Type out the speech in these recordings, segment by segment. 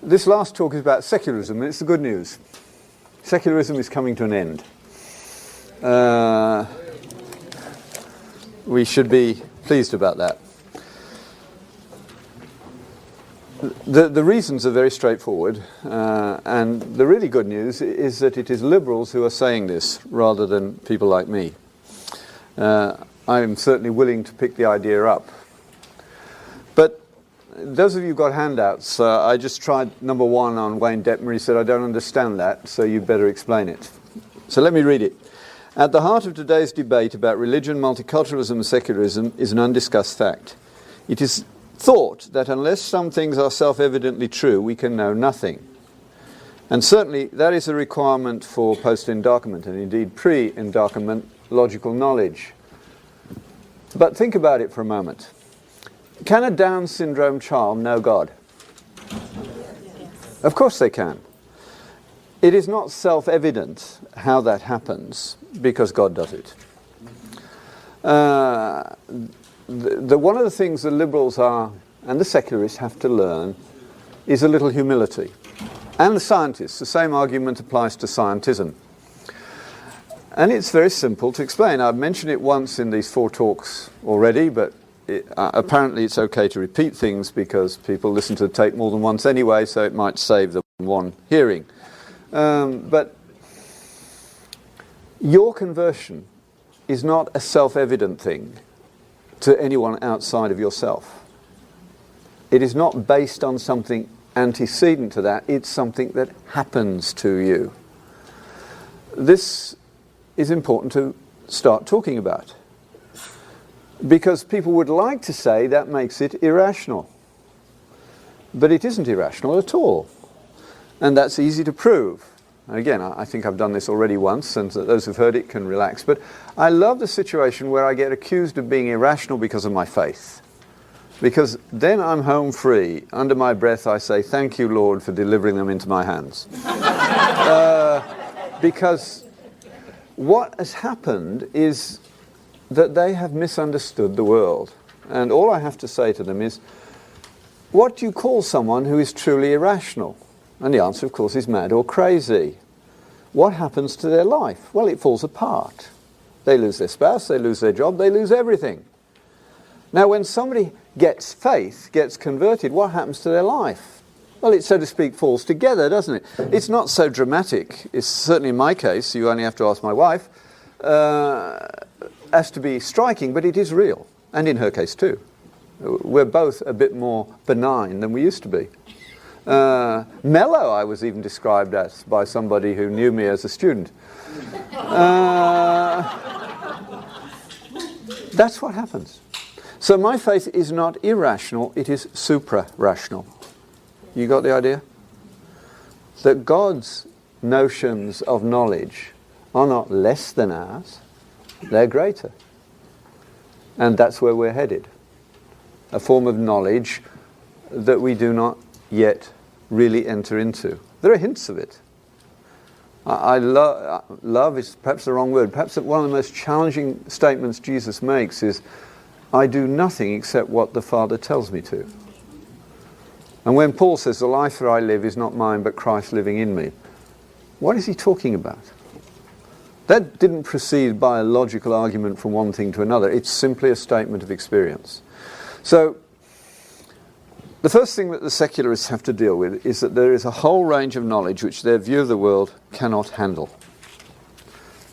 This last talk is about secularism, and it's the good news. Secularism is coming to an end. We should be pleased about that. The reasons are very straightforward, and the really good news is that it is liberals who are saying this rather than people like me. I'm certainly willing to pick the idea up. But those of you who got handouts, I just tried number 1 on Wayne Detmer. He said, I don't understand that, so you better explain it. So let me read it. At the heart of today's debate about religion, multiculturalism and secularism is an undiscussed fact. It is thought that unless some things are self-evidently true, we can know nothing. And certainly that is a requirement for post-endarkenment, and indeed pre-endarkenment logical knowledge. But think about it for a moment. Can a Down syndrome child know God? Of course they can. It is not self-evident how that happens because God does it. One of the things the liberals are, and the secularists have to learn, is a little humility. And the scientists, the same argument applies to scientism. And it's very simple to explain. I've mentioned it once in these 4 talks already, but apparently it's okay to repeat things because people listen to the tape more than once anyway, so it might save the one hearing. But your conversion is not a self-evident thing to anyone outside of yourself. It is not based on something antecedent to that. It's something that happens to you. This is important to start talking about, because people would like to say that makes it irrational. But it isn't irrational at all. And that's easy to prove. Again, I think I've done this already once, and those who've heard it can relax. But I love the situation where I get accused of being irrational because of my faith. Because then I'm home free. Under my breath I say, thank you, Lord, for delivering them into my hands. Because what has happened is that they have misunderstood the world. And all I have to say to them is, what do you call someone who is truly irrational? And the answer, of course, is mad or crazy. What happens to their life? Well, it falls apart. They lose their spouse, they lose their job, they lose everything. Now, when somebody gets faith, gets converted, what happens to their life? Well, it, so to speak, falls together, doesn't it? It's not so dramatic. It's certainly in my case, you only have to ask my wife, as to be striking, but it is real. And in her case, too. We're both a bit more benign than we used to be. Mellow, I was even described as by somebody who knew me as a student. That's what happens. So my faith is not irrational, it is supra-rational. You got the idea? That God's notions of knowledge are not less than ours, they're greater. And that's where we're headed. A form of knowledge that we do not yet really enter into. There are hints of it. Love is perhaps the wrong word. Perhaps one of the most challenging statements Jesus makes is, I do nothing except what the Father tells me to. And when Paul says, the life that I live is not mine but Christ living in me, what is he talking about? That didn't proceed by a logical argument from one thing to another. It's simply a statement of experience. So, the first thing that the secularists have to deal with is that there is a whole range of knowledge which their view of the world cannot handle.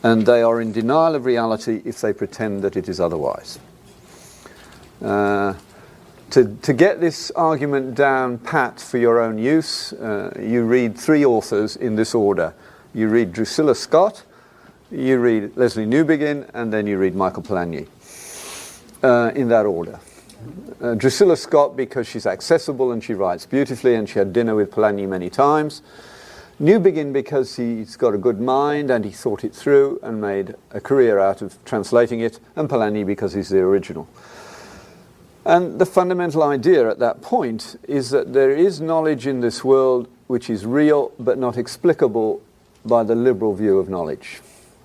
And they are in denial of reality if they pretend that it is otherwise. To get this argument down pat for your own use, you read 3 authors in this order. You read Drusilla Scott, you read Leslie Newbigin, and then you read Michael Polanyi, in that order. Drusilla Scott because she's accessible and she writes beautifully and she had dinner with Polanyi many times. Newbigin because he's got a good mind and he thought it through and made a career out of translating it, and Polanyi because he's the original. And the fundamental idea at that point is that there is knowledge in this world which is real but not explicable by the liberal view of knowledge,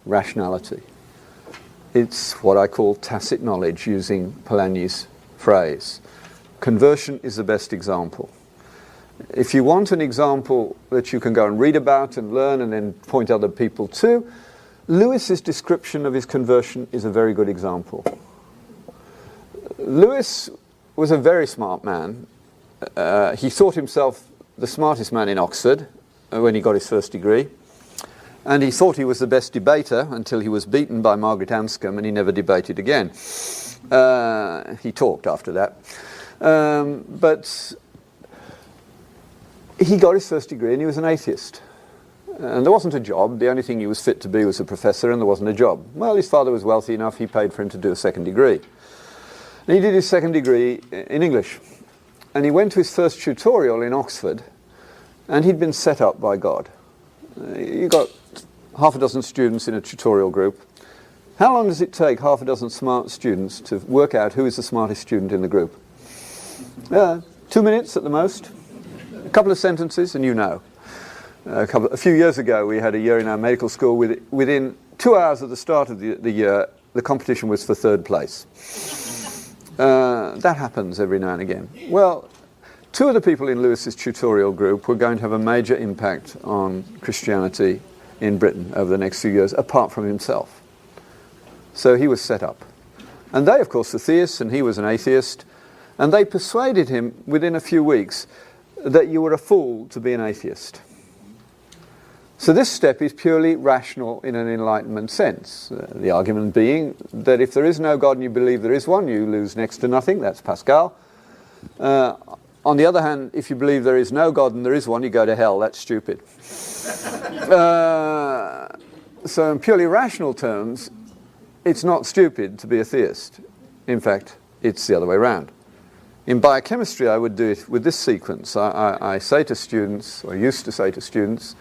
rationality. It's what I call tacit knowledge, using Polanyi's phrase. Conversion is the best example. If you want an example that you can go and read about and learn and then point other people to, Lewis's description of his conversion is a very good example. Lewis was a very smart man. He thought himself the smartest man in Oxford when he got his first degree. And he thought he was the best debater until he was beaten by Margaret Anscombe, and he never debated again. He talked after that. But he got his first degree and he was an atheist. And there wasn't a job. The only thing he was fit to be was a professor, and there wasn't a job. Well, his father was wealthy enough, he paid for him to do a second degree. And he did his second degree in English. And he went to his first tutorial in Oxford, and he'd been set up by God. You got half a dozen students in a tutorial group. How long does it take half a dozen smart students to work out who is the smartest student in the group? 2 minutes at the most. A couple of sentences and you know. A few years ago we had a year in our medical school. Within 2 hours at the start of the year, the competition was for third place. That happens every now and again. Well, two of the people in Lewis's tutorial group were going to have a major impact on Christianity in Britain over the next few years, apart from himself. So he was set up. And they, of course, were theists, and he was an atheist. And they persuaded him within a few weeks that you were a fool to be an atheist. So this step is purely rational in an Enlightenment sense. The argument being that if there is no God and you believe there is one, you lose next to nothing. That's Pascal. On the other hand, if you believe there is no God and there is one, you go to hell. That's stupid. So in purely rational terms, it's not stupid to be a theist. In fact, it's the other way around. In biochemistry, I would do it with this sequence. I say to students, or used to say to students,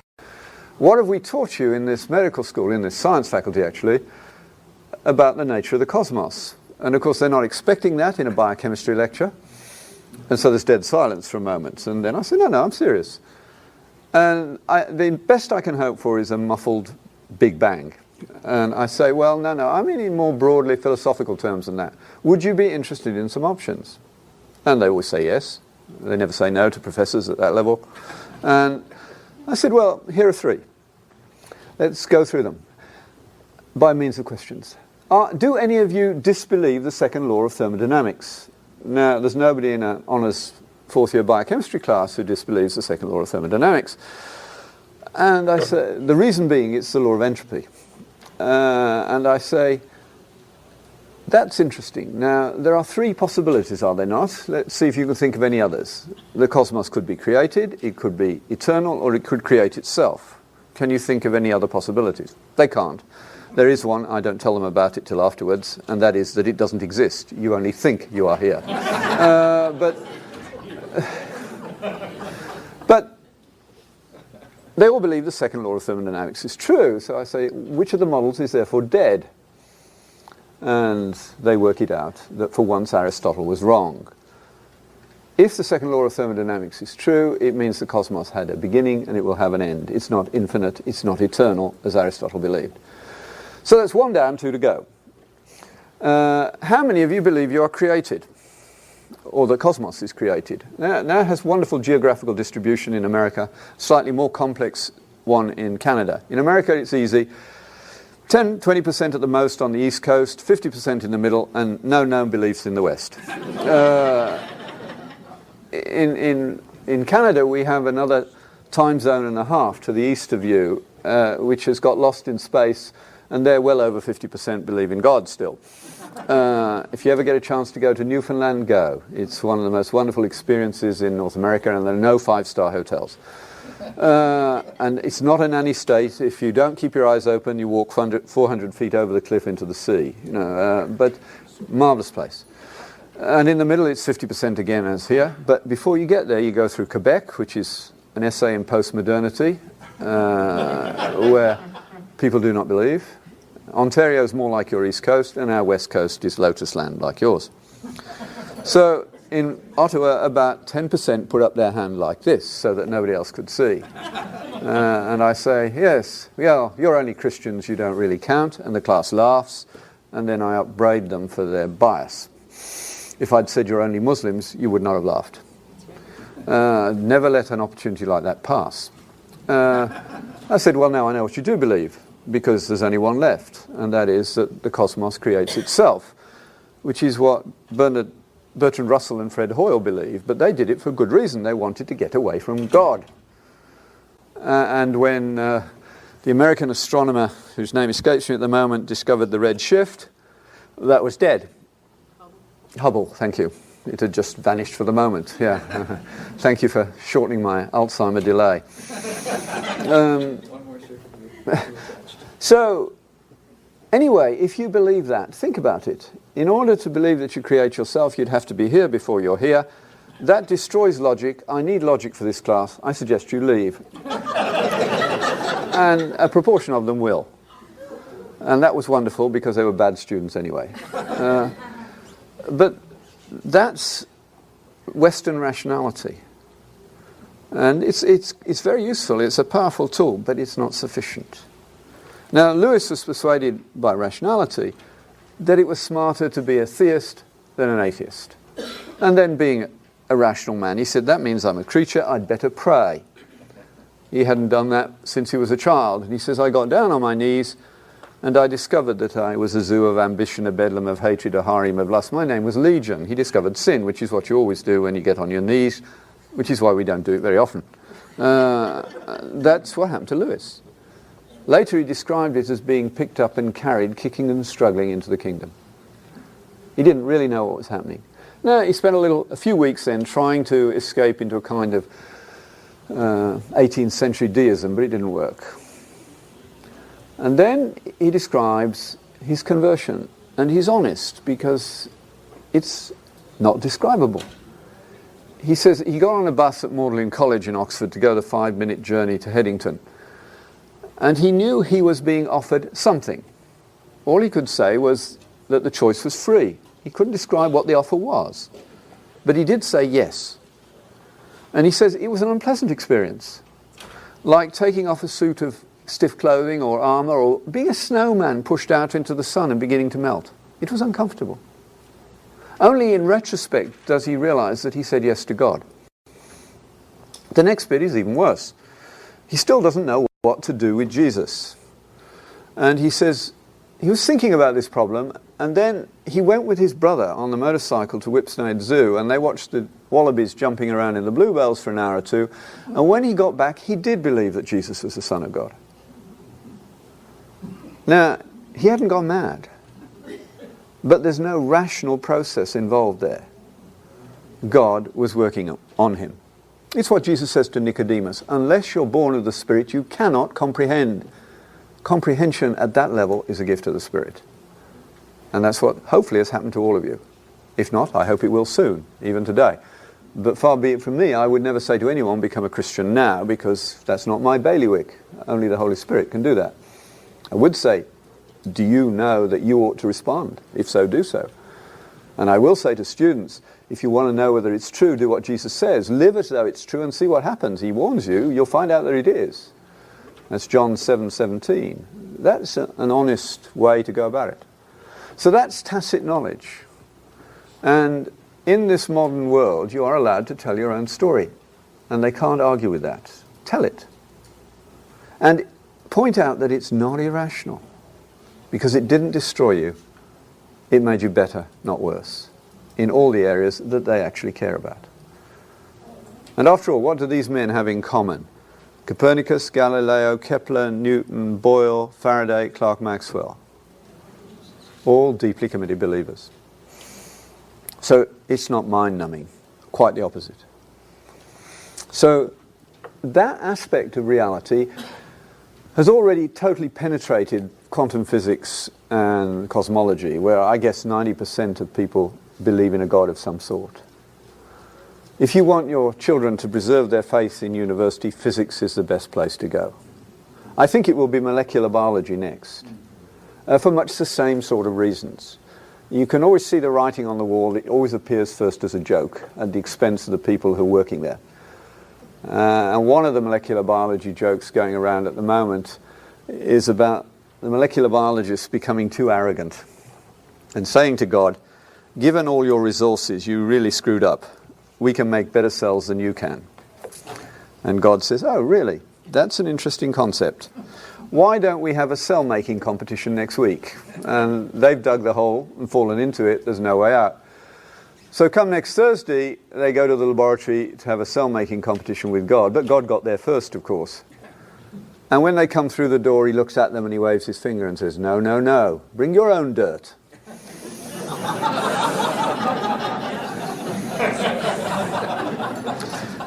what have we taught you in this medical school, in this science faculty actually, about the nature of the cosmos? And of course they're not expecting that in a biochemistry lecture. And so there's dead silence for a moment. And then I say, no, I'm serious. And the best I can hope for is a muffled Big Bang. And I say, well, no, I mean in more broadly philosophical terms than that. Would you be interested in some options? And they always say yes. They never say no to professors at that level. And I said, well, here are three. Let's go through them by means of questions. Do any of you disbelieve the second law of thermodynamics? Now, there's nobody in an honours fourth-year biochemistry class who disbelieves the second law of thermodynamics. And I say, the reason being it's the law of entropy. And I say, that's interesting. Now, there are three possibilities, are there not? Let's see if you can think of any others. The cosmos could be created, it could be eternal, or it could create itself. Can you think of any other possibilities? They can't. There is one, I don't tell them about it till afterwards, and that is that it doesn't exist. You only think you are here. But they all believe the second law of thermodynamics is true. So I say, which of the models is therefore dead? And they work it out that for once Aristotle was wrong. If the second law of thermodynamics is true, it means the cosmos had a beginning and it will have an end. It's not infinite, it's not eternal, as Aristotle believed. So that's one down, two to go. How many of you believe you are created? Or the cosmos is created? Now it has wonderful geographical distribution in America, slightly more complex one in Canada. In America it's easy. 10-20% at the most on the East Coast, 50% in the middle, and no known beliefs in the West. In Canada, we have another time zone and a half to the east of you, which has got lost in space, and they're well over 50% believe in God still. If you ever get a chance to go to Newfoundland, go. It's one of the most wonderful experiences in North America, and there are no five-star hotels. And it's not a nanny state. If you don't keep your eyes open, you walk 400 feet over the cliff into the sea. But marvellous place. And in the middle, it's 50% again, as here. But before you get there, you go through Quebec, which is an essay in post-modernity, where people do not believe. Ontario is more like your East Coast, and our West Coast is Lotus Land, like yours. So in Ottawa, about 10% put up their hand like this, so that nobody else could see. And I say, yes, well, you're only Christians, you don't really count. And the class laughs, and then I upbraid them for their bias. If I'd said you're only Muslims, you would not have laughed. Never let an opportunity like that pass. I said, well, now I know what you do believe, because there's only one left, and that is that the cosmos creates itself, which is what Bertrand Russell and Fred Hoyle believe, but they did it for good reason. They wanted to get away from God. And when the American astronomer, whose name escapes me at the moment, discovered the red shift, that was dead. Hubble, thank you. It had just vanished for the moment, yeah. Thank you for shortening my Alzheimer delay. So, anyway, if you believe that, think about it. In order to believe that you create yourself, you'd have to be here before you're here. That destroys logic. I need logic for this class. I suggest you leave. And a proportion of them will. And that was wonderful because they were bad students anyway. But that's Western rationality. And it's very useful. It's a powerful tool, but it's not sufficient. Now, Lewis was persuaded by rationality that it was smarter to be a theist than an atheist. And then being a rational man, he said, that means I'm a creature, I'd better pray. He hadn't done that since he was a child. And he says, I got down on my knees and I discovered that I was a zoo of ambition, a bedlam of hatred, a harem of lust. My name was Legion. He discovered sin, which is what you always do when you get on your knees, which is why we don't do it very often. That's what happened to Lewis. Later he described it as being picked up and carried, kicking and struggling into the kingdom. He didn't really know what was happening. Now, he spent a few weeks then trying to escape into a kind of 18th century deism, but it didn't work. And then he describes his conversion, and he's honest because it's not describable. He says he got on a bus at Magdalen College in Oxford to go the 5-minute journey to Headington, and he knew he was being offered something. All he could say was that the choice was free. He couldn't describe what the offer was, but he did say yes. And he says it was an unpleasant experience, like taking off a suit of stiff clothing or armour, or being a snowman pushed out into the sun and beginning to melt. It was uncomfortable. Only in retrospect does he realise that he said yes to God. The next bit is even worse. He still doesn't know what to do with Jesus. And he says he was thinking about this problem, and then he went with his brother on the motorcycle to Whipsnade Zoo, and they watched the wallabies jumping around in the bluebells for an hour or two, and when he got back, he did believe that Jesus was the Son of God. Now, he hadn't gone mad, but there's no rational process involved there. God was working on him. It's what Jesus says to Nicodemus, unless you're born of the Spirit, you cannot comprehend. Comprehension at that level is a gift of the Spirit. And that's what hopefully has happened to all of you. If not, I hope it will soon, even today. But far be it from me, I would never say to anyone, become a Christian now, because that's not my bailiwick. Only the Holy Spirit can do that. I would say, do you know that you ought to respond? If so, do so. And I will say to students, if you want to know whether it's true, do what Jesus says. Live as though it's true and see what happens. He warns you, you'll find out that it is. That's John 7:17. That's an honest way to go about it. So that's tacit knowledge. And in this modern world, you are allowed to tell your own story. And they can't argue with that. Tell it. And point out that it's not irrational. Because it didn't destroy you. It made you better, not worse. In all the areas that they actually care about. And after all, what do these men have in common? Copernicus, Galileo, Kepler, Newton, Boyle, Faraday, Clerk Maxwell. All deeply committed believers. So it's not mind-numbing, quite the opposite. So that aspect of reality has already totally penetrated quantum physics and cosmology, where I guess 90% of people believe in a God of some sort. If you want your children to preserve their faith in university, physics is the best place to go. I think it will be molecular biology next, for much the same sort of reasons. You can always see the writing on the wall. It always appears first as a joke at the expense of the people who are working there. And one of the molecular biology jokes going around at the moment is about the molecular biologists becoming too arrogant. and saying to God, given all your resources, you really screwed up. we can make better cells than you can. And God says, oh, really? That's an interesting concept. Why don't we have a cell-making competition next week? And they've dug the hole and fallen into it. There's no way out. So come next Thursday, they go to the laboratory to have a cell-making competition with God. But God got there first, of course. And when they come through the door, he looks at them and he waves his finger and says, no, no, no. Bring your own dirt.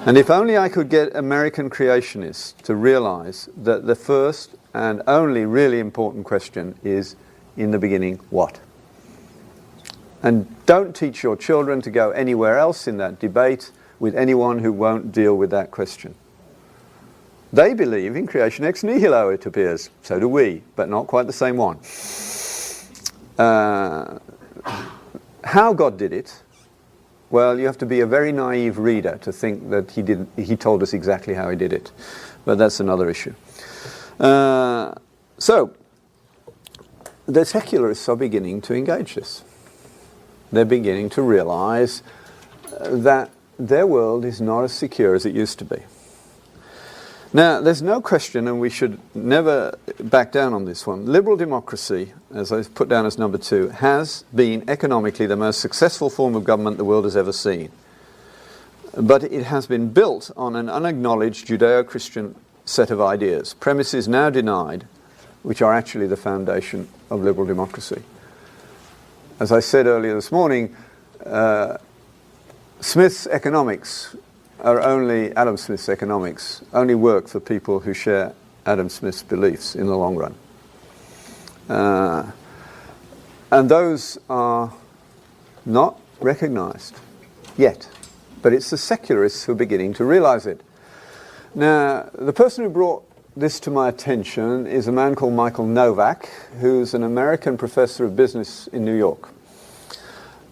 And if only I could get American creationists to realize that the first and only really important question is, in the beginning, what? And don't teach your children to go anywhere else in that debate with anyone who won't deal with that question. They believe in creation ex nihilo, it appears. So do we, but not quite the same one. How God did it, well, you have to be a very naive reader to think that he told us exactly how he did it. But that's another issue. So, the secularists are beginning to engage this. They're beginning to realize that their world is not as secure as it used to be. Now, there's no question, and we should never back down on this one, liberal democracy, as I've put down as number 2, has been economically the most successful form of government the world has ever seen. But it has been built on an unacknowledged Judeo-Christian set of ideas, premises now denied, which are actually the foundation of liberal democracy. As I said earlier this morning, Smith's economics Adam Smith's economics only work for people who share Adam Smith's beliefs in the long run. And those are not recognized yet. But it's the secularists who are beginning to realize it. Now, the person who brought this to my attention is a man called Michael Novak, who's an American professor of business in New York.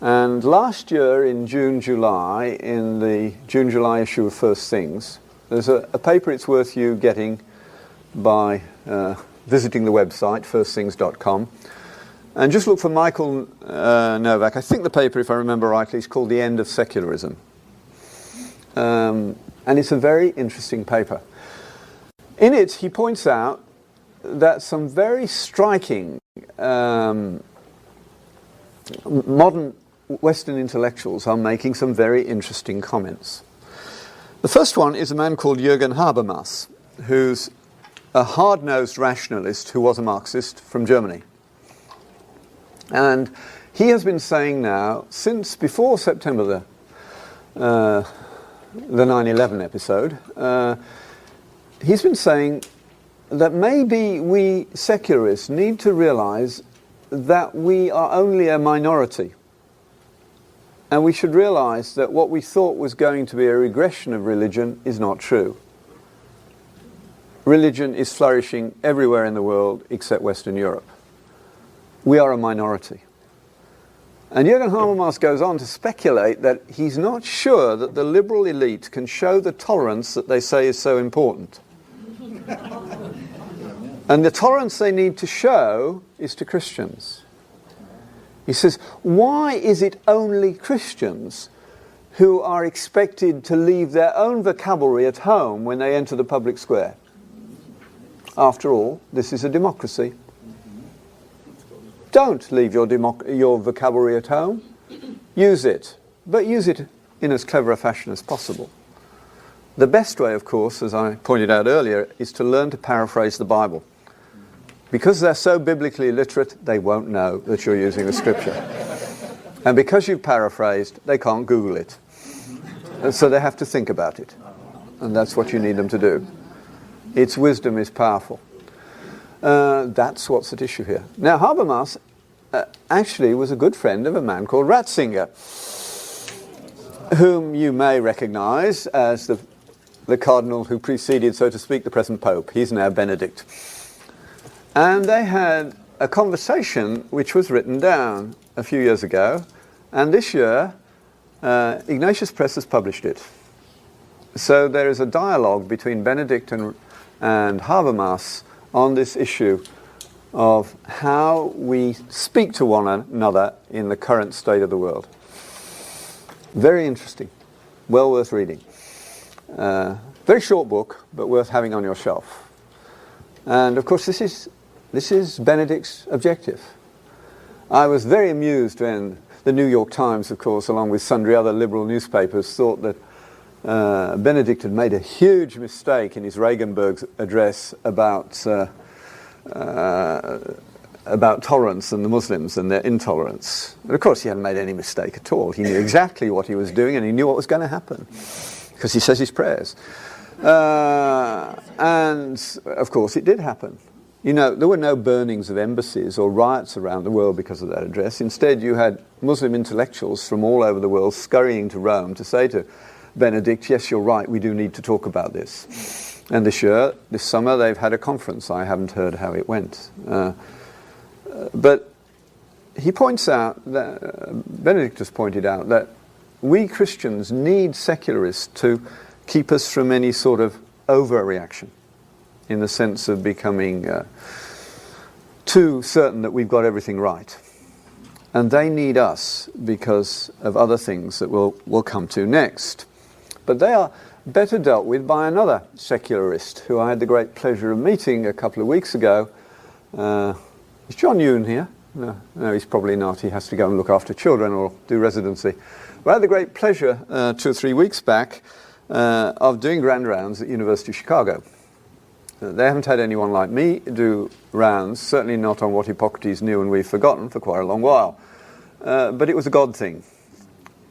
And last year in June-July, in the June-July issue of First Things, there's a paper it's worth you getting by visiting the website, firstthings.com. And just look for Michael Novak. I think the paper, if I remember rightly, is called The End of Secularism. And it's a very interesting paper. In it, he points out that some very striking modern Western intellectuals are making some very interesting comments. The first one is a man called Jürgen Habermas, who's a hard-nosed rationalist who was a Marxist from Germany. And he has been saying now, since before September the 9/11 episode, he's been saying that maybe we secularists need to realize that we are only a minority. And we should realize that what we thought was going to be a regression of religion is not true. Religion is flourishing everywhere in the world except Western Europe. We are a minority. And Jürgen Habermas goes on to speculate that he's not sure that the liberal elite can show the tolerance that they say is so important. And the tolerance they need to show is to Christians. He says, why is it only Christians who are expected to leave their own vocabulary at home when they enter the public square? After all, this is a democracy. Don't leave your vocabulary at home. Use it, but use it in as clever a fashion as possible. The best way, of course, as I pointed out earlier, is to learn to paraphrase the Bible. Because they're so biblically illiterate, they won't know that you're using the scripture. And because you've paraphrased, they can't Google it. And so they have to think about it. And that's what you need them to do. Its wisdom is powerful. That's what's at issue here. Now, Habermas actually was a good friend of a man called Ratzinger, whom you may recognize as the cardinal who preceded, so to speak, the present Pope. He's now Benedict. And they had a conversation which was written down a few years ago, and this year Ignatius Press has published it. So there is a dialogue between Benedict and Habermas on this issue of how we speak to one another in the current state of the world. Very interesting. well worth reading. Very short book, but worth having on your shelf. And of course, this is Benedict's objective. I was very amused when the New York Times, of course, along with sundry other liberal newspapers, thought that Benedict had made a huge mistake in his Regenburg address about tolerance and the Muslims and their intolerance. And of course, he hadn't made any mistake at all. He knew exactly what he was doing, and he knew what was going to happen, because he says his prayers. And of course, it did happen. You know, there were no burnings of embassies or riots around the world because of that address. Instead, you had Muslim intellectuals from all over the world scurrying to Rome to say to Benedict, yes, you're right, we do need to talk about this. And this summer, they've had a conference. I haven't heard how it went. But he points out, Benedict has pointed out, that we Christians need secularists to keep us from any sort of overreaction, in the sense of becoming too certain that we've got everything right. And they need us because of other things that we'll come to next. But they are better dealt with by another secularist who I had the great pleasure of meeting a couple of weeks ago. Is John Yoon here? No, he's probably not. He has to go and look after children or do residency. But I had the great pleasure 2 or 3 weeks back of doing grand rounds at University of Chicago. They haven't had anyone like me do rounds, certainly not on what Hippocrates knew and we've forgotten for quite a long while. But it was a God thing.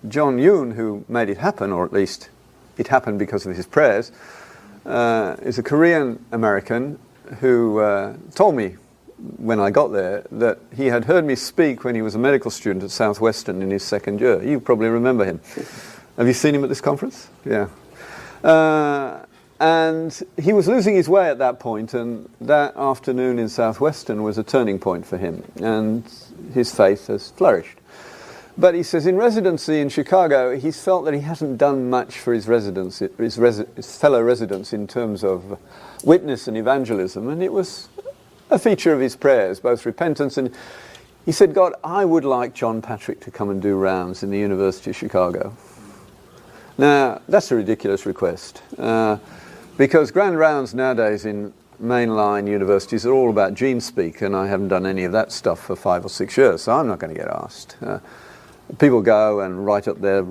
John Yoon, who made it happen, or at least it happened because of his prayers, is a Korean American who told me when I got there that he had heard me speak when he was a medical student at Southwestern in his second year. You probably remember him. Have you seen him at this conference? Yeah. And he was losing his way at that point, and that afternoon in Southwestern was a turning point for him, and his faith has flourished. But he says in residency in Chicago, he's felt that he hasn't done much for his residents, his fellow residents, in terms of witness and evangelism, and it was a feature of his prayers, both repentance and... He said, God, I would like John Patrick to come and do rounds in the University of Chicago. Now, that's a ridiculous request, because grand rounds nowadays in mainline universities are all about gene speak, and I haven't done any of that stuff for 5 or 6 years, so I'm not going to get asked. People go and write up their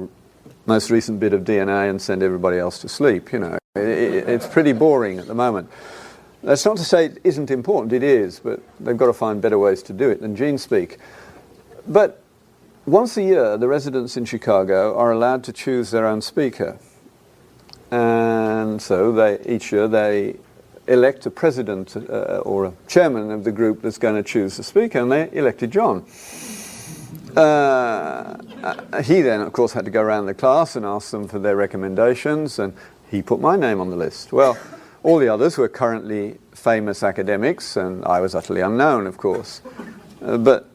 most recent bit of DNA and send everybody else to sleep, you know. It's pretty boring at the moment. That's not to say it isn't important, it is, but they've got to find better ways to do it than gene speak. But once a year, the residents in Chicago are allowed to choose their own speaker. And so each year they elect a president or a chairman of the group that's going to choose the speaker, and they elected John. He then, of course, had to go around the class and ask them for their recommendations, and he put my name on the list. Well, all the others were currently famous academics, and I was utterly unknown, of course. But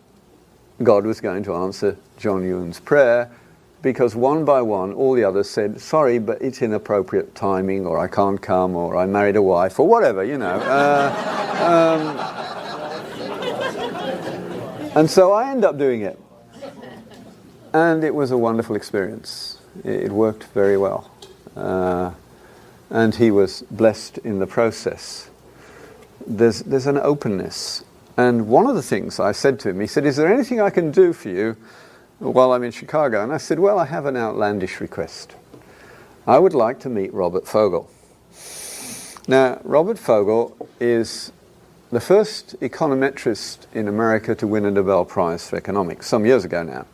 God was going to answer John Yoon's prayer, because one by one, all the others said, sorry, but it's inappropriate timing, or I can't come, or I married a wife, or whatever, you know. And so I ended up doing it. And it was a wonderful experience. It worked very well. And he was blessed in the process. There's an openness. And one of the things I said to him, he said, is there anything I can do for you while I'm in Chicago? And I said, well, I have an outlandish request. I would like to meet Robert Fogel. Now, Robert Fogel is the first econometrist in America to win a Nobel Prize for economics, some years ago now.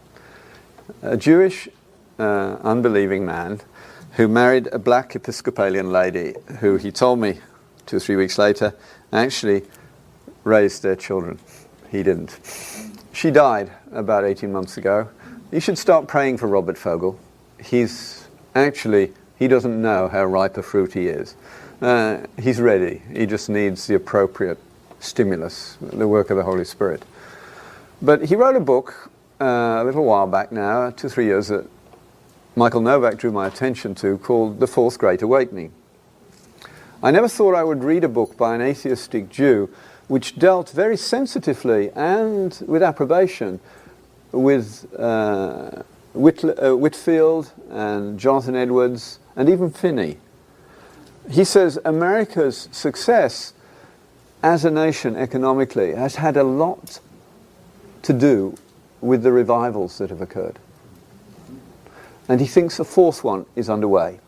A Jewish, unbelieving man who married a black Episcopalian lady who, he told me 2 or 3 weeks later, actually raised their children. He didn't. She died about 18 months ago. You should start praying for Robert Fogel. He doesn't know how ripe a fruit he is. He's ready. He just needs the appropriate stimulus, the work of the Holy Spirit. But he wrote a book a little while back now, 2 or 3 years, that Michael Novak drew my attention to, called The Fourth Great Awakening. I never thought I would read a book by an atheistic Jew which dealt very sensitively and with approbation with Whitfield and Jonathan Edwards and even Finney. He says America's success as a nation economically has had a lot to do with the revivals that have occurred. And he thinks a fourth one is underway.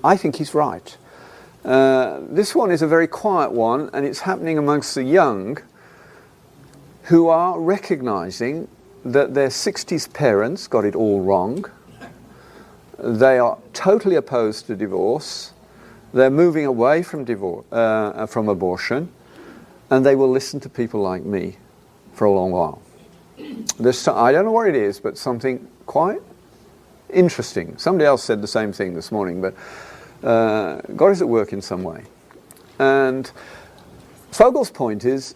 I think he's right. This one is a very quiet one, and it's happening amongst the young who are recognizing that their 60s parents got it all wrong. They are totally opposed to divorce. They're moving away from from abortion, and they will listen to people like me for a long while. I don't know what it is, but something quite interesting. Somebody else said the same thing this morning, but God is at work in some way. And Fogel's point is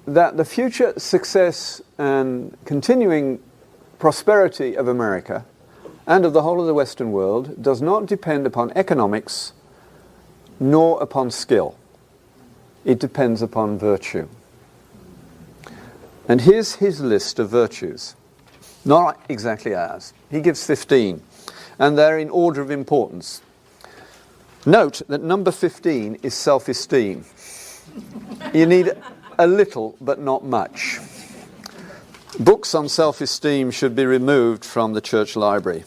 that the future success and continuing prosperity of America and of the whole of the Western world does not depend upon economics nor upon skill. It depends upon virtue. And here's his list of virtues. Not exactly ours. He gives 15, and they're in order of importance. Note that number 15 is self-esteem. You need a little, but not much. Books on self-esteem should be removed from the church library.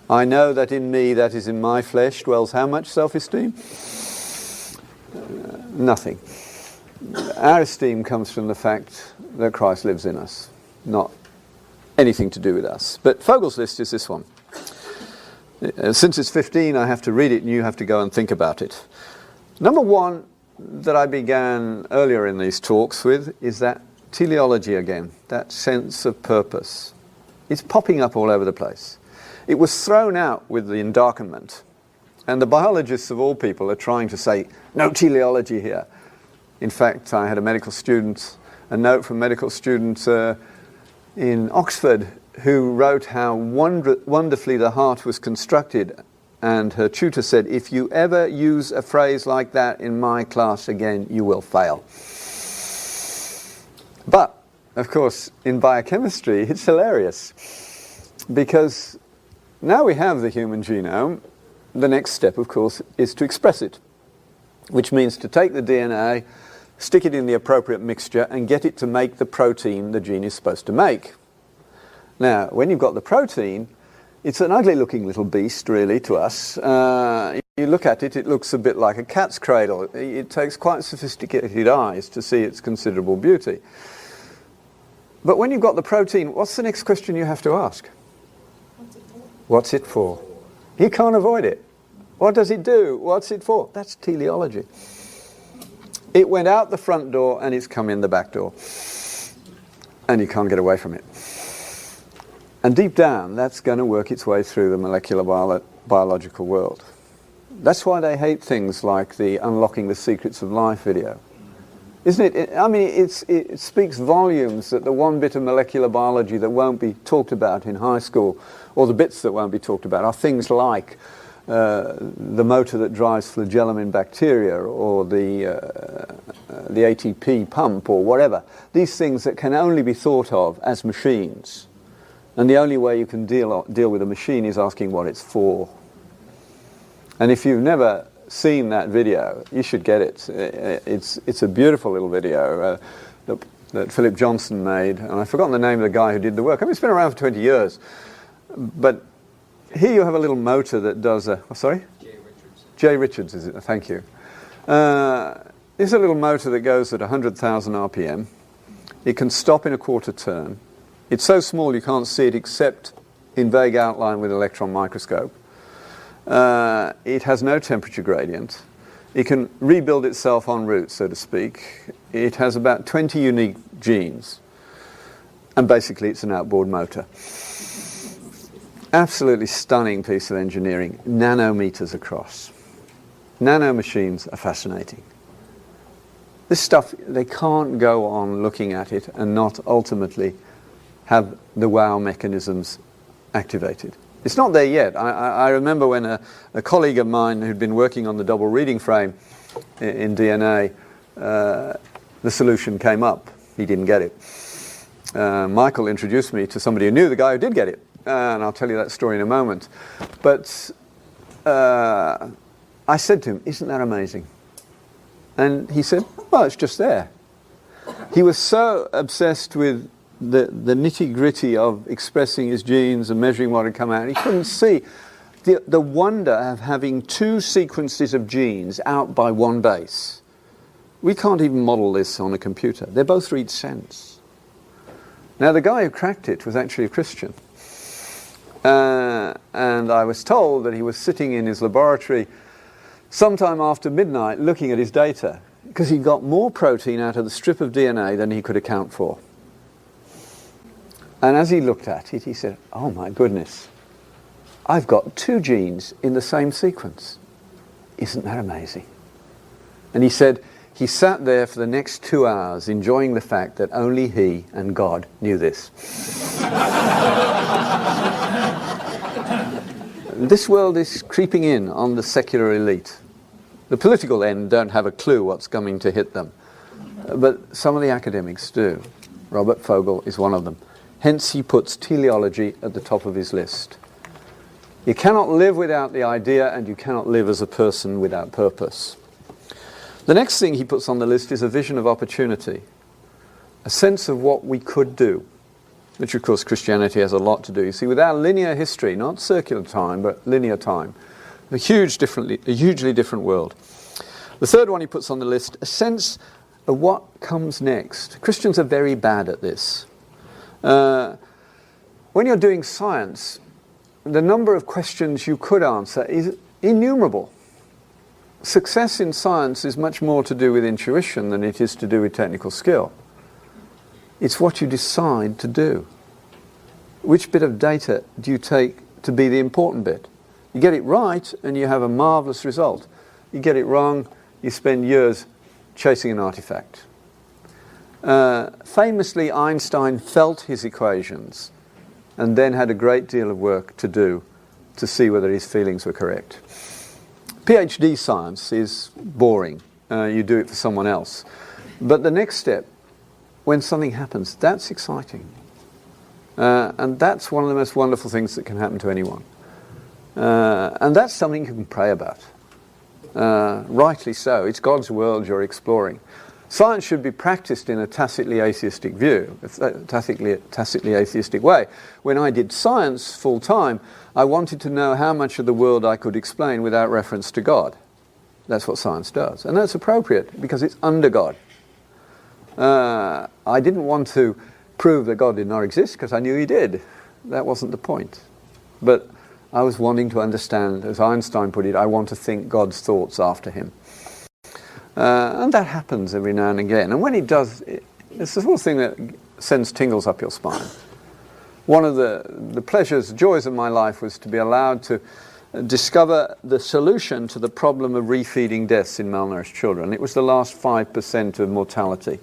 I know that in me, that is in my flesh, dwells how much self-esteem? Nothing. Our esteem comes from the fact that Christ lives in us, not anything to do with us. But Fogel's list is this one. Since it's 15, I have to read it and you have to go and think about it. Number one that I began earlier in these talks with is that teleology again, that sense of purpose. It's popping up all over the place. It was thrown out with the endarkenment, and the biologists of all people are trying to say, no teleology here. In fact, I had a note from medical students in Oxford who wrote how wonderfully the heart was constructed, and her tutor said, if you ever use a phrase like that in my class again, you will fail. But, of course, in biochemistry, it's hilarious, because now we have the human genome. The next step, of course, is to express it, which means to take the DNA, stick it in the appropriate mixture, and get it to make the protein the gene is supposed to make. Now, when you've got the protein, it's an ugly-looking little beast, really, to us. You look at it, it looks a bit like a cat's cradle. It takes quite sophisticated eyes to see its considerable beauty. But when you've got the protein, what's the next question you have to ask? What's it for? You can't avoid it. What does it do? What's it for? That's teleology. It went out the front door and it's come in the back door. And you can't get away from it. And deep down, that's going to work its way through the molecular biological world. That's why they hate things like the Unlocking the Secrets of Life video. Isn't it? I mean, it speaks volumes that the one bit of molecular biology that won't be talked about in high school, or the bits that won't be talked about, are things like the motor that drives flagellum in bacteria, or the ATP pump, or whatever. These things that can only be thought of as machines. And the only way you can deal with a machine is asking what it's for. And if you've never seen that video, you should get it. It's a beautiful little video that Philip Johnson made, and I've forgotten the name of the guy who did the work. I mean, it's been around for 20 years. But here you have a little motor that does sorry? J. Richards, is it? Thank you. This is a little motor that goes at 100,000 RPM. It can stop in a quarter turn. It's so small you can't see it except in vague outline with an electron microscope. It has no temperature gradient. It can rebuild itself en route, so to speak. It has about 20 unique genes. And basically it's an outboard motor. Absolutely stunning piece of engineering, nanometers across. Nano machines are fascinating. This stuff, they can't go on looking at it and not ultimately have the wow mechanisms activated. It's not there yet. I remember when a colleague of mine who'd been working on the double reading frame in DNA, the solution came up. He didn't get it. Michael introduced me to somebody who knew the guy who did get it, and I'll tell you that story in a moment. But I said to him, "Isn't that amazing?" And he said, "Well, it's just there." He was so obsessed with the nitty-gritty of expressing his genes and measuring what had come out, he couldn't see the wonder of having two sequences of genes out by one base. We can't even model this on a computer. They both read sense. Now, the guy who cracked it was actually a Christian. And I was told that he was sitting in his laboratory sometime after midnight looking at his data, because he got more protein out of the strip of DNA than he could account for. And as he looked at it, he said, "Oh my goodness, I've got two genes in the same sequence. Isn't that amazing?" And he said he sat there for the next 2 hours enjoying the fact that only he and God knew this. This world is creeping in on the secular elite. The political end don't have a clue what's coming to hit them. But some of the academics do. Robert Fogel is one of them. Hence he puts teleology at the top of his list. You cannot live without the idea, and you cannot live as a person without purpose. The next thing he puts on the list is a vision of opportunity, a sense of what we could do, which of course Christianity has a lot to do. You see, with our linear history, not circular time, but linear time, a hugely different world. The third one he puts on the list, a sense of what comes next. Christians are very bad at this. When you're doing science, the number of questions you could answer is innumerable. Success in science is much more to do with intuition than it is to do with technical skill. It's what you decide to do. Which bit of data do you take to be the important bit? You get it right and you have a marvelous result. You get it wrong, you spend years chasing an artifact. Famously, Einstein felt his equations and then had a great deal of work to do to see whether his feelings were correct. PhD science is boring. You do it for someone else. But the next step, when something happens, that's exciting. And that's one of the most wonderful things that can happen to anyone. And that's something you can pray about. Rightly so. It's God's world you're exploring. Science should be practiced in a tacitly atheistic view, tacitly atheistic way. When I did science full time, I wanted to know how much of the world I could explain without reference to God. That's what science does. And that's appropriate because it's under God. I didn't want to prove that God did not exist because I knew he did. That wasn't the point. But I was wanting to understand, as Einstein put it, I want to think God's thoughts after him. And that happens every now and again. And when it does, it's the sort of thing that sends tingles up your spine. One of the pleasures, joys of my life was to be allowed to discover the solution to the problem of refeeding deaths in malnourished children. It was the last 5% of mortality.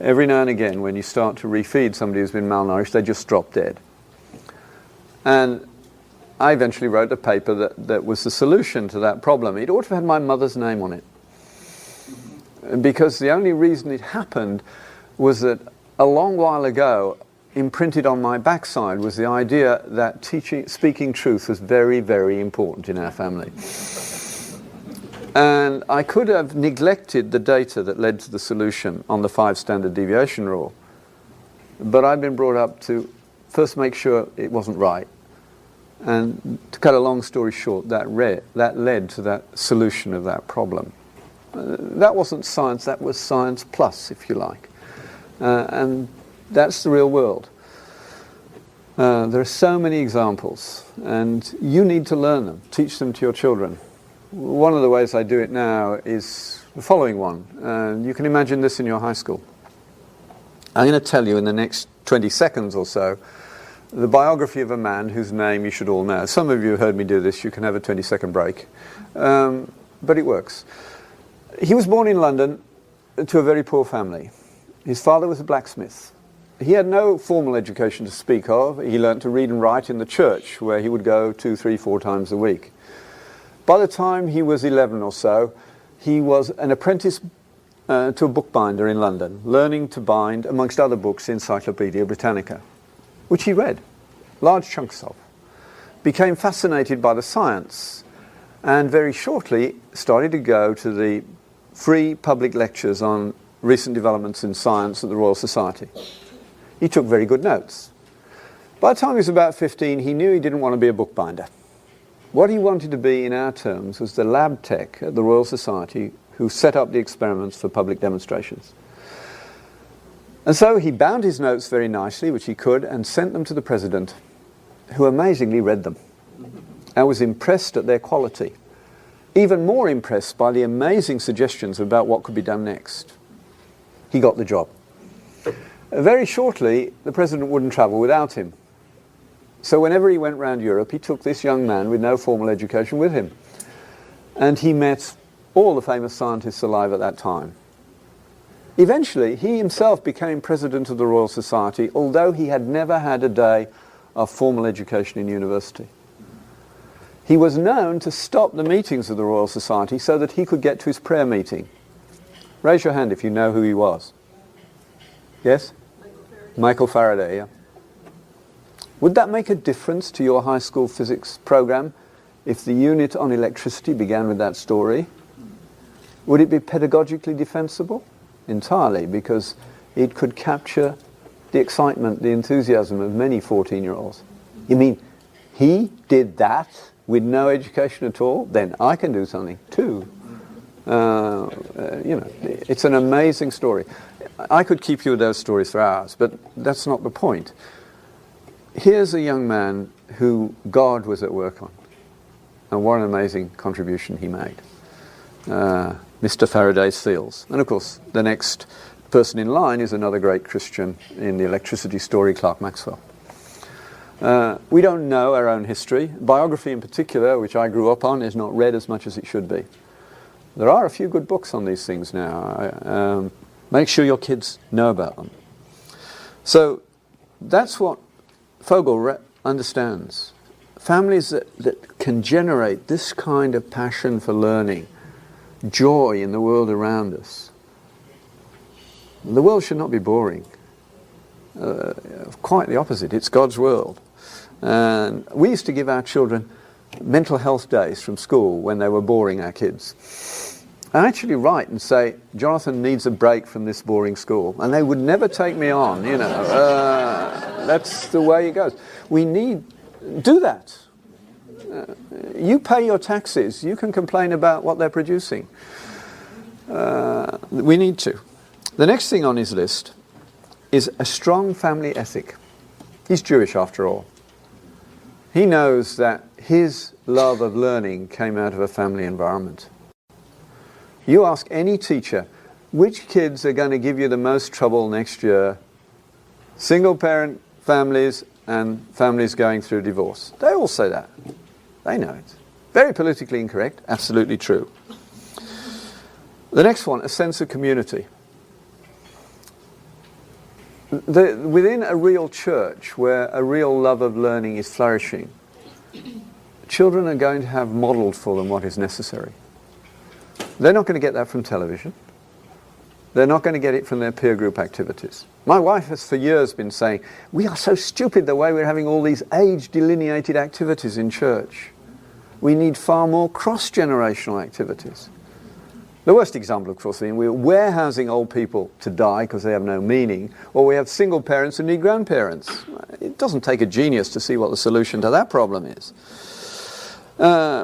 Every now and again, when you start to refeed somebody who's been malnourished, they just drop dead. And I eventually wrote a paper that was the solution to that problem. It ought to have had my mother's name on it. Because the only reason it happened was that a long while ago, imprinted on my backside was the idea that speaking truth was very, very important in our family. And I could have neglected the data that led to the solution on the 5 standard deviation rule. But I've been brought up to first make sure it wasn't right. And to cut a long story short, that led to that solution of that problem. That wasn't science, that was science plus, if you like. And that's the real world. There are so many examples, and you need to learn them, teach them to your children. One of the ways I do it now is the following one. You can imagine this in your high school. I'm going to tell you in the next 20 seconds or so the biography of a man whose name you should all know. Some of you have heard me do this. You can have a 20-second break. But it works. He was born in London to a very poor family. His father was a blacksmith. He had no formal education to speak of. He learnt to read and write in the church, where he would go 2, 3, 4 times a week. By the time he was 11 or so, he was an apprentice to a bookbinder in London, learning to bind, amongst other books, Encyclopaedia Britannica, which he read, large chunks of, became fascinated by the science, and very shortly started to go to the free public lectures on recent developments in science at the Royal Society. He took very good notes. By the time he was about 15, he knew he didn't want to be a bookbinder. What he wanted to be, in our terms, was the lab tech at the Royal Society who set up the experiments for public demonstrations. And so he bound his notes very nicely, which he could, and sent them to the president, who amazingly read them and was impressed at their quality, even more impressed by the amazing suggestions about what could be done next. He got the job. Very shortly, the president wouldn't travel without him. So whenever he went around Europe, he took this young man with no formal education with him. And he met all the famous scientists alive at that time. Eventually, he himself became president of the Royal Society, although he had never had a day of formal education in university. He was known to stop the meetings of the Royal Society so that he could get to his prayer meeting. Raise your hand if you know who he was. Yes? Michael Faraday, yeah. Would that make a difference to your high school physics program if the unit on electricity began with that story? Would it be pedagogically defensible? Entirely, because it could capture the excitement, the enthusiasm of many 14-year-olds. You mean he did that with no education at all? Then I can do something too. It's an amazing story. I could keep you with those stories for hours, but that's not the point. Here's a young man who God was at work on, and what an amazing contribution he made. Mr. Faraday's seals. And of course, the next person in line is another great Christian in the electricity story, Clerk Maxwell. We don't know our own history. Biography in particular, which I grew up on, is not read as much as it should be. There are a few good books on these things now. Make sure your kids know about them. So that's what Fogel understands. Families that can generate this kind of passion for learning, joy in the world around us. The world should not be boring. Quite the opposite. It's God's world. And we used to give our children mental health days from school when they were boring our kids. I actually write and say, Jonathan needs a break from this boring school. And they would never take me on, that's the way it goes. We do that. You pay your taxes. You can complain about what they're producing. We need to. The next thing on his list is a strong family ethic. He's Jewish after all. He knows that his love of learning came out of a family environment. You ask any teacher, which kids are going to give you the most trouble next year? Single parent families and families going through divorce. They all say that. They know it. Very politically incorrect, absolutely true. The next one, a sense of community. Within a real church where a real love of learning is flourishing, children are going to have modelled for them what is necessary. They're not going to get that from television. They're not going to get it from their peer group activities. My wife has for years been saying, we are so stupid the way we're having all these age-delineated activities in church. We need far more cross-generational activities. The worst example, of course, being we're warehousing old people to die because they have no meaning, or we have single parents who need grandparents. It doesn't take a genius to see what the solution to that problem is.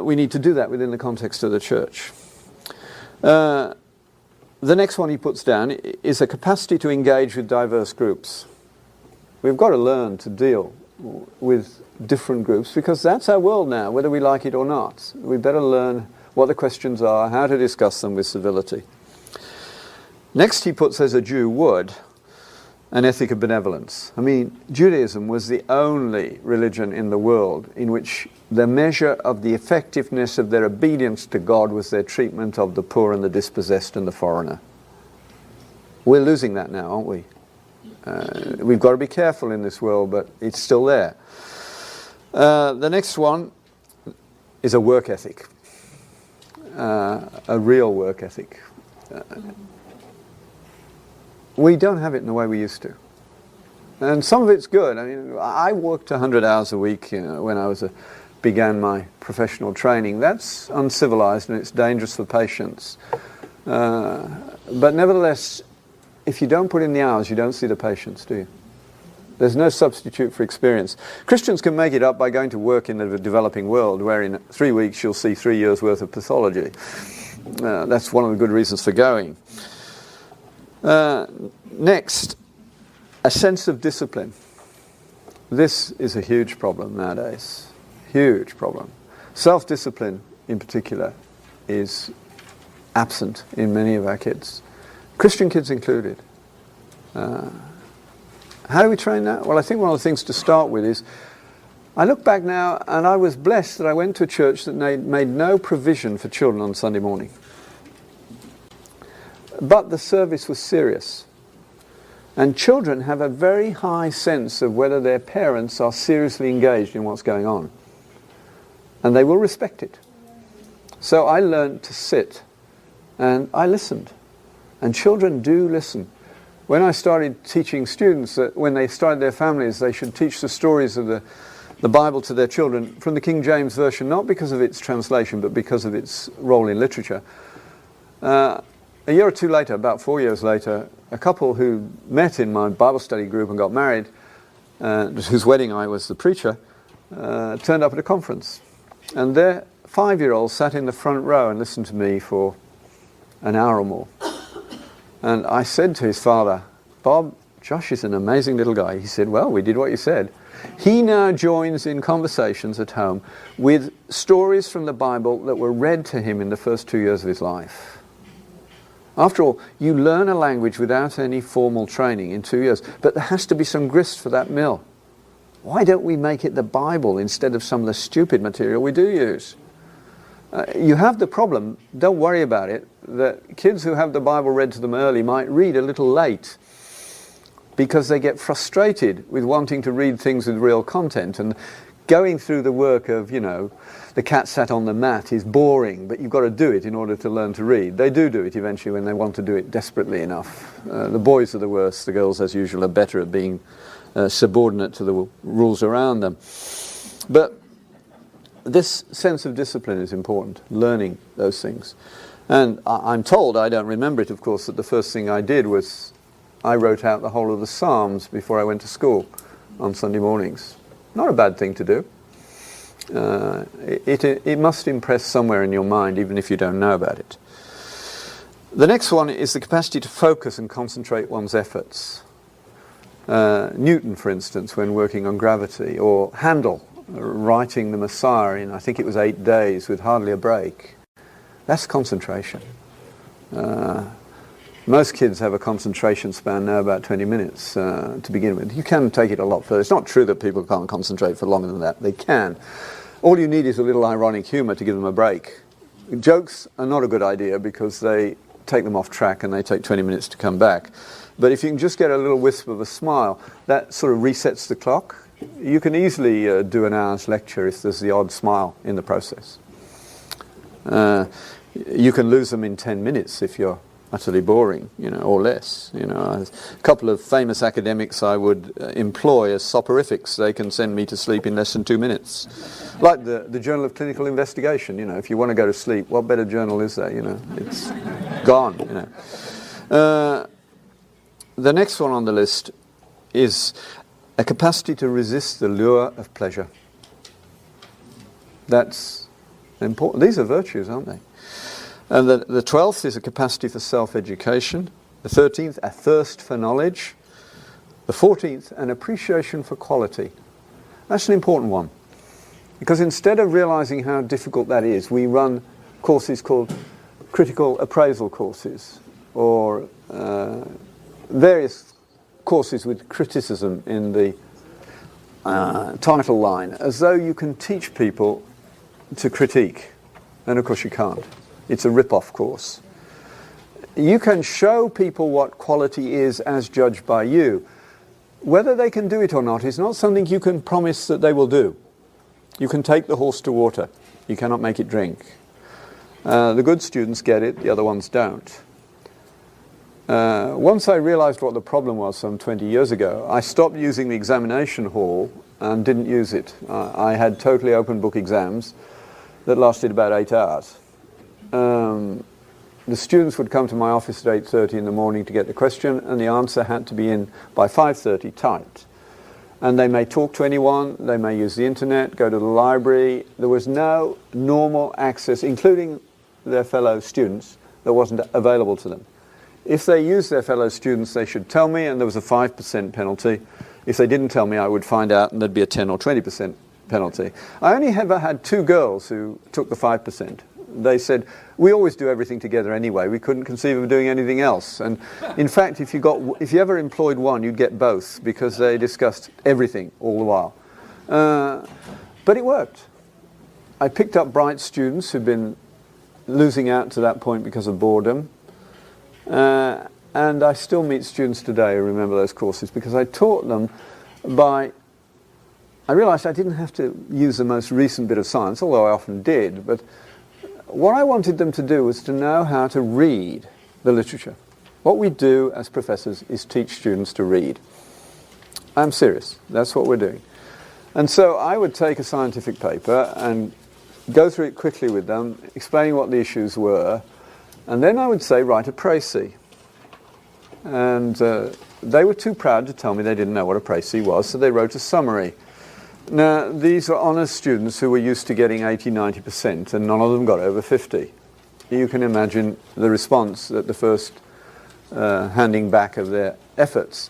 We need to do that within the context of the church. The next one he puts down is a capacity to engage with diverse groups. We've got to learn to deal with different groups because that's our world now, whether we like it or not. We better learn what the questions are, how to discuss them with civility. Next he puts, as a Jew would, an ethic of benevolence. I mean, Judaism was the only religion in the world in which the measure of the effectiveness of their obedience to God was their treatment of the poor and the dispossessed and the foreigner. We're losing that now, aren't we? We've got to be careful in this world, but it's still there. The next one is a work ethic. A real work ethic. we don't have it in the way we used to. And some of it's good. I mean, I worked 100 hours a week, when I began my professional training. That's uncivilized and it's dangerous for patients. But nevertheless, if you don't put in the hours, you don't see the patients, do you? There's no substitute for experience. Christians can make it up by going to work in the developing world, where in 3 weeks you'll see 3 years' worth of pathology. That's one of the good reasons for going. Next, a sense of discipline. This is a huge problem nowadays. Huge problem. Self-discipline, in particular, is absent in many of our kids. Christian kids included. How do we train that? Well, I think one of the things to start with is, I look back now and I was blessed that I went to a church that made no provision for children on Sunday morning. But the service was serious. And children have a very high sense of whether their parents are seriously engaged in what's going on. And they will respect it. So I learned to sit and I listened. And children do listen. When I started teaching students that when they started their families, they should teach the stories of the Bible to their children from the King James Version, not because of its translation, but because of its role in literature. A year or two later, about 4 years later, a couple who met in my Bible study group and got married, whose wedding I was the preacher, turned up at a conference. And their 5-year-old sat in the front row and listened to me for an hour or more. And I said to his father, Bob, Josh is an amazing little guy. He said, well, we did what you said. He now joins in conversations at home with stories from the Bible that were read to him in the first 2 years of his life. After all, you learn a language without any formal training in 2 years, but there has to be some grist for that mill. Why don't we make it the Bible instead of some of the stupid material we do use? You have the problem, don't worry about it, that kids who have the Bible read to them early might read a little late because they get frustrated with wanting to read things with real content, and going through the work of, the cat sat on the mat is boring, but you've got to do it in order to learn to read. They do it eventually when they want to do it desperately enough. The boys are the worst, the girls as usual are better at being subordinate to the rules around them. But this sense of discipline is important, learning those things. And I'm told, I don't remember it of course, that the first thing I did was I wrote out the whole of the Psalms before I went to school on Sunday mornings. Not a bad thing to do. It must impress somewhere in your mind, even if you don't know about it. The next one is the capacity to focus and concentrate one's efforts. Newton, for instance, when working on gravity, or Handel, writing the Messiah in, I think it was 8 days with hardly a break. That's concentration. Most kids have a concentration span now about 20 minutes to begin with. You can take it a lot further. It's not true that people can't concentrate for longer than that. They can. All you need is a little ironic humour to give them a break. Jokes are not a good idea because they take them off track and they take 20 minutes to come back. But if you can just get a little wisp of a smile, that sort of resets the clock. You can easily do an hour's lecture if there's the odd smile in the process. You can lose them in 10 minutes if you're utterly boring, or less. A couple of famous academics I would employ as soporifics. They can send me to sleep in less than 2 minutes. Like the Journal of Clinical Investigation, if you want to go to sleep, what better journal is there, It's gone, The next one on the list is a capacity to resist the lure of pleasure. That's important. These are virtues, aren't they? And the 12th is a capacity for self-education. The 13th, a thirst for knowledge. The 14th, an appreciation for quality. That's an important one. Because instead of realizing how difficult that is, we run courses called critical appraisal courses, or various courses with criticism in the title line, as though you can teach people to critique. And of course you can't. It's a rip-off course. You can show people what quality is as judged by you. Whether they can do it or not is not something you can promise that they will do. You can take the horse to water. You cannot make it drink. The good students get it, the other ones don't. Once I realized what the problem was some 20 years ago, I stopped using the examination hall and didn't use it. I had totally open book exams that lasted about 8 hours. The students would come to my office at 8:30 in the morning to get the question, and the answer had to be in by 5:30 typed. And they may talk to anyone, they may use the internet, go to the library. There was no normal access, including their fellow students, that wasn't available to them. If they used their fellow students, they should tell me, and there was a 5% penalty. If they didn't tell me, I would find out, and there'd be a 10 or 20% penalty. I only ever had 2 girls who took the 5%. They said, we always do everything together anyway. We couldn't conceive of doing anything else. And in fact, if you ever employed one, you'd get both, because they discussed everything all the while. But it worked. I picked up bright students who'd been losing out to that point because of boredom. And I still meet students today who remember those courses, because I taught them I realized I didn't have to use the most recent bit of science, although I often did, but what I wanted them to do was to know how to read the literature. What we do as professors is teach students to read. I'm serious. That's what we're doing. And so I would take a scientific paper and go through it quickly with them, explaining what the issues were, and then I would say, write a précis. And they were too proud to tell me they didn't know what a précis was, so they wrote a summary. Now, these were honest students who were used to getting 80–90%, and none of them got over 50. You can imagine the response at the first handing back of their efforts.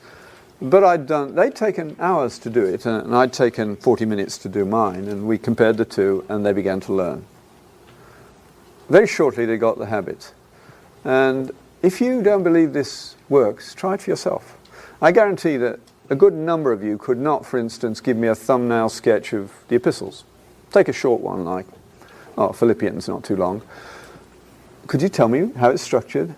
But they'd taken hours to do it, and I'd taken 40 minutes to do mine, and we compared the two, and they began to learn. Very shortly, they got the habit. And if you don't believe this works, try it for yourself. I guarantee that a good number of you could not, for instance, give me a thumbnail sketch of the epistles. Take a short one like, Philippians, not too long. Could you tell me how it's structured?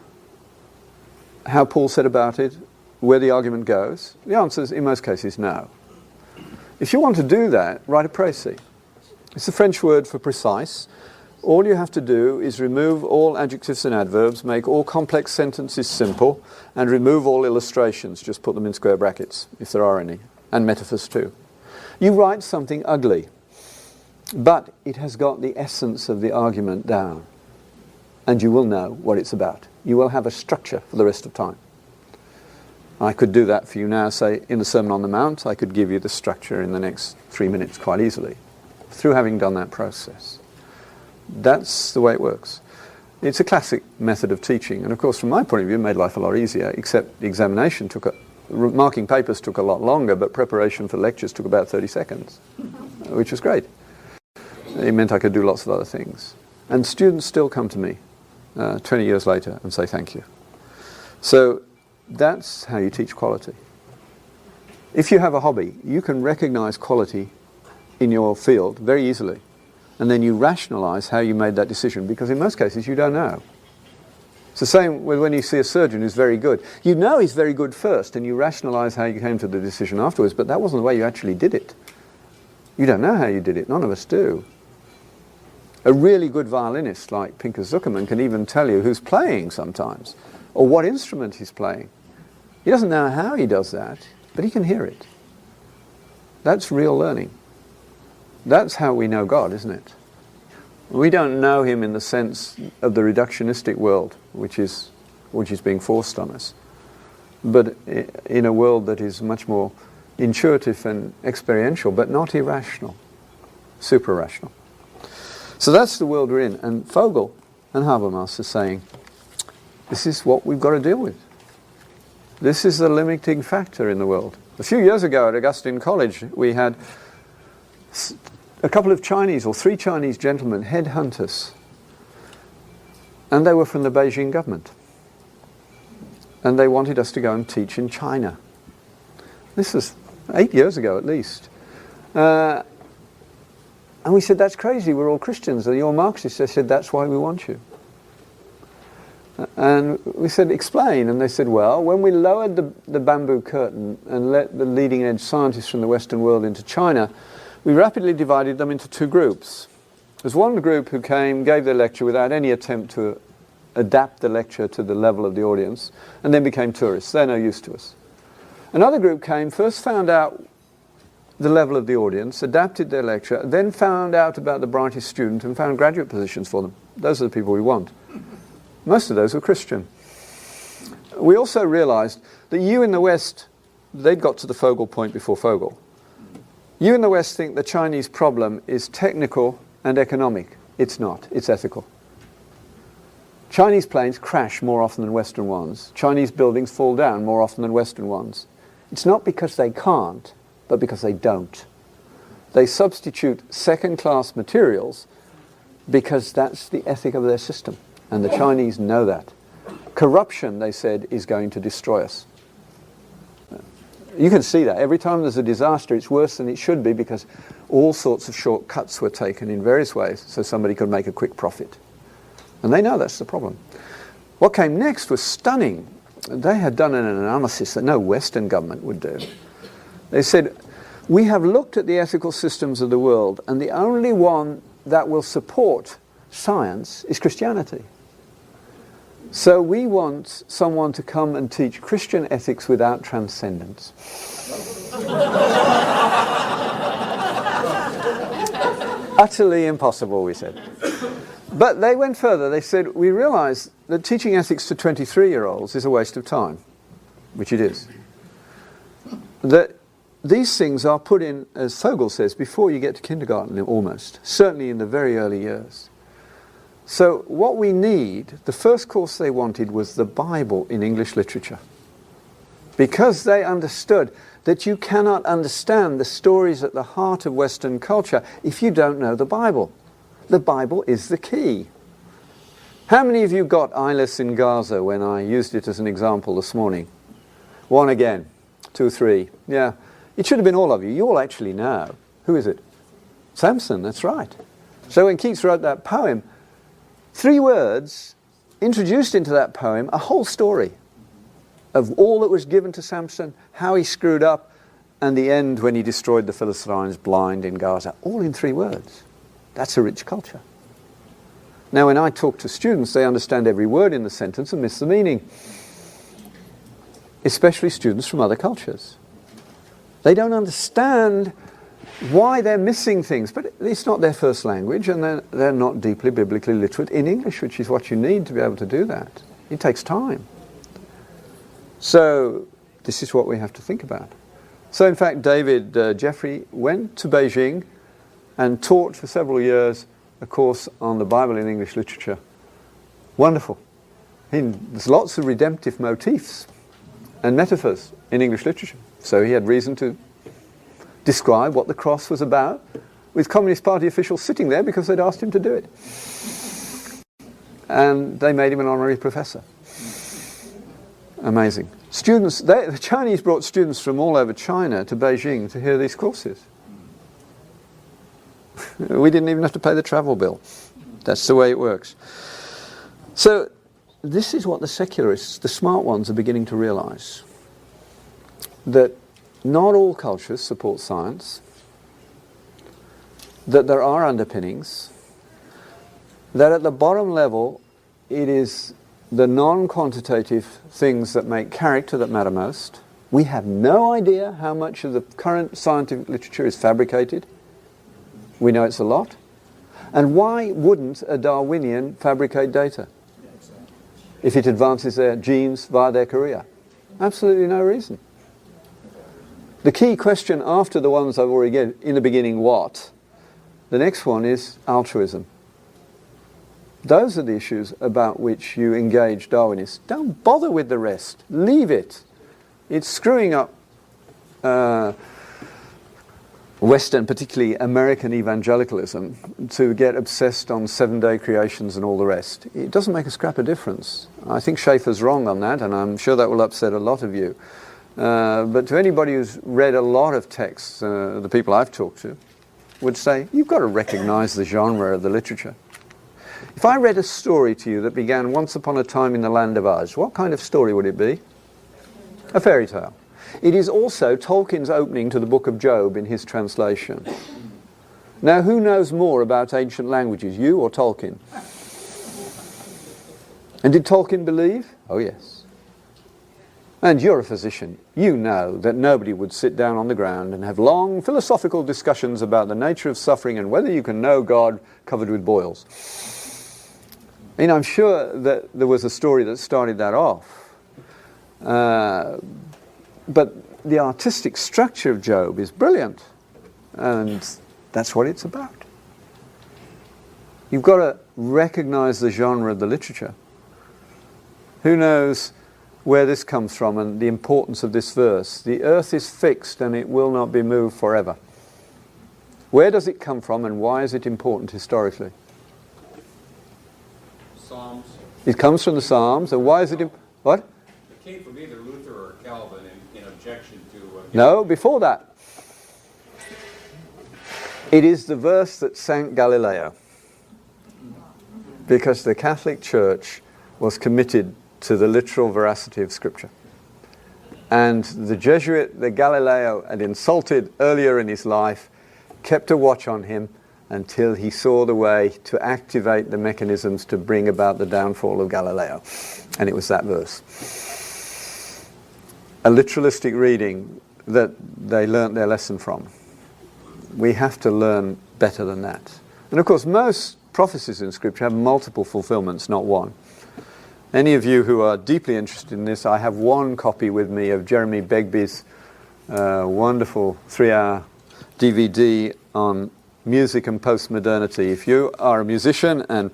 How Paul said about it? Where the argument goes? The answer is, in most cases, no. If you want to do that, write a précis. It's the French word for precise. All you have to do is remove all adjectives and adverbs, make all complex sentences simple, and remove all illustrations. Just put them in square brackets, if there are any, and metaphors too. You write something ugly, but it has got the essence of the argument down, and you will know what it's about. You will have a structure for the rest of time. I could do that for you now, say, in the Sermon on the Mount. I could give you the structure in the next 3 minutes quite easily, through having done that process. That's the way it works. It's a classic method of teaching, and of course from my point of view it made life a lot easier, except the examination marking papers took a lot longer, but preparation for lectures took about 30 seconds, which was great. It meant I could do lots of other things. And students still come to me 20 years later and say thank you. So that's how you teach quality. If you have a hobby, you can recognize quality in your field very easily. And then you rationalize how you made that decision, because in most cases you don't know. It's the same with when you see a surgeon who's very good. You know he's very good first, and you rationalize how you came to the decision afterwards, but that wasn't the way you actually did it. You don't know how you did it. None of us do. A really good violinist like Pinker Zuckerman can even tell you who's playing sometimes, or what instrument he's playing. He doesn't know how he does that, but he can hear it. That's real learning. That's how we know God, isn't it? We don't know him in the sense of the reductionistic world, which is being forced on us, but in a world that is much more intuitive and experiential, but not irrational, super rational. So that's the world we're in, and Fogel and Habermas are saying, this is what we've got to deal with. This is the limiting factor in the world. A few years ago at Augustine College, we had a couple of Chinese, or 3 Chinese gentlemen, headhunters, and they were from the Beijing government. And they wanted us to go and teach in China. This was 8 years ago at least. And we said, that's crazy, we're all Christians, and you're Marxists. They said, that's why we want you. And we said, explain. And they said, well, when we lowered the bamboo curtain and let the leading edge scientists from the Western world into China, we rapidly divided them into 2 groups. There's one group who came, gave their lecture without any attempt to adapt the lecture to the level of the audience, and then became tourists. They're no use to us. Another group came, first found out the level of the audience, adapted their lecture, then found out about the brightest student and found graduate positions for them. Those are the people we want. Most of those were Christian. We also realized that you in the West, they'd got to the Fogel point before Fogel. You in the West think the Chinese problem is technical and economic. It's not. It's ethical. Chinese planes crash more often than Western ones. Chinese buildings fall down more often than Western ones. It's not because they can't, but because they don't. They substitute second-class materials because that's the ethic of their system. And the Chinese know that. Corruption, they said, is going to destroy us. You can see that. Every time there's a disaster, it's worse than it should be because all sorts of shortcuts were taken in various ways so somebody could make a quick profit. And they know that's the problem. What came next was stunning. They had done an analysis that no Western government would do. They said, we have looked at the ethical systems of the world, and the only one that will support science is Christianity. So we want someone to come and teach Christian ethics without transcendence. Utterly impossible, we said. But they went further. They said, we realize that teaching ethics to 23-year-olds is a waste of time, which it is. That these things are put in, as Fogel says, before you get to kindergarten almost, certainly in the very early years. So what we need, the first course they wanted was the Bible in English literature. Because they understood that you cannot understand the stories at the heart of Western culture if you don't know the Bible. The Bible is the key. How many of you got eyeless in Gaza when I used it as an example this morning? One again, 2, 3. Yeah, it should have been all of you. You all actually know. Who is it? Samson, that's right. So when Keats wrote that poem, 3 words introduced into that poem a whole story of all that was given to Samson, how he screwed up, and the end when he destroyed the Philistines blind in Gaza. All in 3 words. That's a rich culture. Now, when I talk to students, they understand every word in the sentence and miss the meaning. Especially students from other cultures. They don't understand why they're missing things, but it's not their first language, and they're not deeply biblically literate in English, which is what you need to be able to do that. It takes time. So this is what we have to think about. So in fact, David Jeffrey went to Beijing and taught for several years a course on the Bible in English literature. Wonderful. There's lots of redemptive motifs and metaphors in English literature. So he had reason to describe what the cross was about with Communist Party officials sitting there because they'd asked him to do it. And they made him an honorary professor. Amazing. Students, the Chinese brought students from all over China to Beijing to hear these courses. We didn't even have to pay the travel bill. That's the way it works. So this is what the secularists, the smart ones, are beginning to realize. That not all cultures support science, that there are underpinnings, that at the bottom level it is the non-quantitative things that make character that matter most. We have no idea how much of the current scientific literature is fabricated. We know it's a lot. And why wouldn't a Darwinian fabricate data if it advances their genes via their career? Absolutely no reason. The key question after the ones I've already given, in the beginning, what? The next one is altruism. Those are the issues about which you engage Darwinists. Don't bother with the rest. Leave it. It's screwing up Western, particularly American evangelicalism, to get obsessed on 7-day creations and all the rest. It doesn't make a scrap of difference. I think Schaeffer's wrong on that, and I'm sure that will upset a lot of you. But to anybody who's read a lot of texts, the people I've talked to, would say, you've got to recognize the genre of the literature. If I read a story to you that began once upon a time in the land of Uz, what kind of story would it be? A fairy tale. It is also Tolkien's opening to the book of Job in his translation. Now, who knows more about ancient languages, you or Tolkien? And did Tolkien believe? Oh yes. And you're a physician. You know that nobody would sit down on the ground and have long philosophical discussions about the nature of suffering and whether you can know God covered with boils. I mean, I'm sure that there was a story that started that off. But the artistic structure of Job is brilliant. And that's what it's about. You've got to recognize the genre of the literature. Who knows where this comes from and the importance of this verse? The earth is fixed and it will not be moved forever. Where does it come from and why is it important historically? Psalms. It comes from the Psalms, and why is it what? It came from either Luther or Calvin in objection to... No, before that. It is the verse that sank Galileo. Because the Catholic Church was committed to the literal veracity of Scripture. And the Jesuit that Galileo had insulted earlier in his life kept a watch on him until he saw the way to activate the mechanisms to bring about the downfall of Galileo. And it was that verse. A literalistic reading that they learnt their lesson from. We have to learn better than that. And of course, most prophecies in Scripture have multiple fulfillments, not one. Any of you who are deeply interested in this, I have one copy with me of Jeremy Begbie's wonderful 3-hour DVD on music and postmodernity. If you are a musician and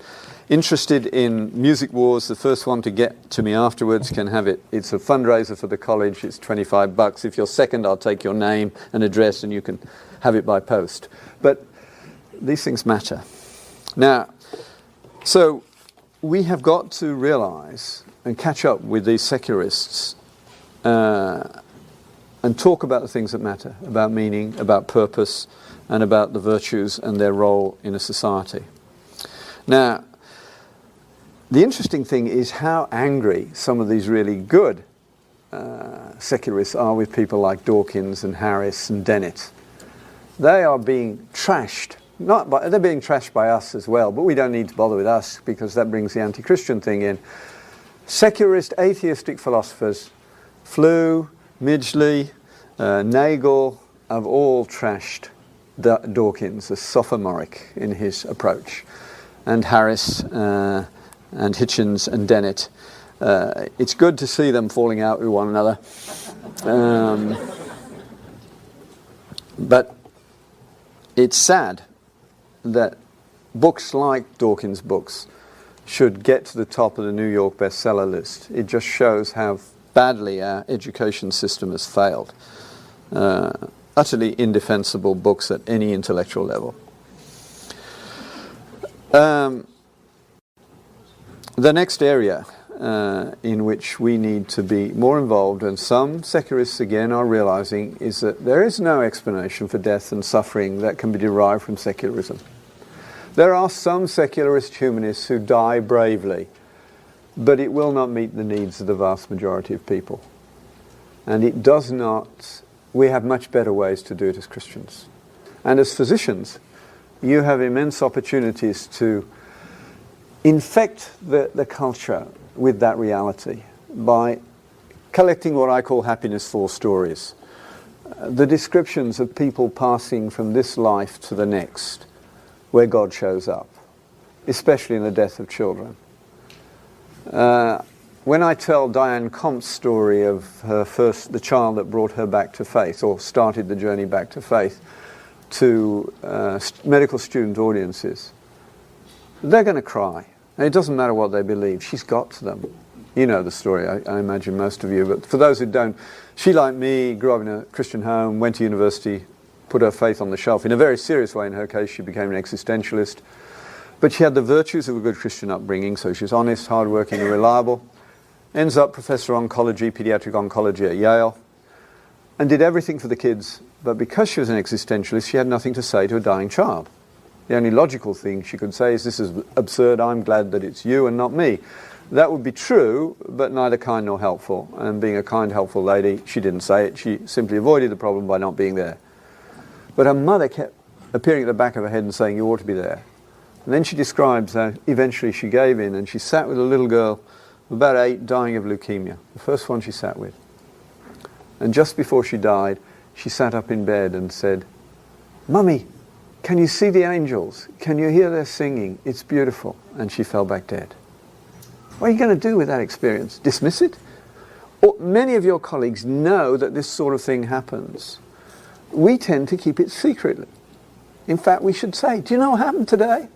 interested in music wars, the first one to get to me afterwards can have it. It's a fundraiser for the college. It's $25. If you're second, I'll take your name and address and you can have it by post. But these things matter. Now, so we have got to realize and catch up with these secularists and talk about the things that matter, about meaning, about purpose, and about the virtues and their role in a society. Now, the interesting thing is how angry some of these really good secularists are with people like Dawkins and Harris and Dennett. They are being trashed. They're being trashed by us as well, but we don't need to bother with us because that brings the anti-Christian thing in. Secularist, atheistic philosophers, Flew, Midgley, Nagel, have all trashed Dawkins as sophomoric in his approach, and Harris and Hitchens and Dennett. It's good to see them falling out with one another. But it's sad that books like Dawkins' books should get to the top of the New York bestseller list. It just shows how badly our education system has failed. Utterly indefensible books at any intellectual level. The next area in which we need to be more involved, and some secularists again are realizing, is that there is no explanation for death and suffering that can be derived from secularism. There are some secularist humanists who die bravely, but it will not meet the needs of the vast majority of people. And it does not. We have much better ways to do it as Christians. And as physicians, you have immense opportunities to infect the culture with that reality by collecting what I call happiness for stories. The descriptions of people passing from this life to the next, where God shows up, especially in the death of children. When I tell Diane Compt's story of the child that brought her back to faith, or started the journey back to faith, to medical student audiences, they're going to cry. And it doesn't matter what they believe. She's got to them. You know the story, I imagine most of you. But for those who don't, she, like me, grew up in a Christian home, went to university, put her faith on the shelf. In a very serious way, in her case, she became an existentialist. But she had the virtues of a good Christian upbringing, so she was honest, hardworking, and reliable. Ends up professor of oncology, pediatric oncology at Yale, and did everything for the kids. But because she was an existentialist, she had nothing to say to a dying child. The only logical thing she could say is, "This is absurd, I'm glad that it's you and not me." That would be true, but neither kind nor helpful. And being a kind, helpful lady, she didn't say it. She simply avoided the problem by not being there. But her mother kept appearing at the back of her head and saying, "You ought to be there." And then she describes how eventually she gave in, and she sat with a little girl about 8, dying of leukemia. The first one she sat with. And just before she died, she sat up in bed and said, "Mummy, can you see the angels? Can you hear their singing? It's beautiful." And she fell back dead. What are you going to do with that experience? Dismiss it? Or many of your colleagues know that this sort of thing happens. We tend to keep it secretly. In fact, we should say, "Do you know what happened today?"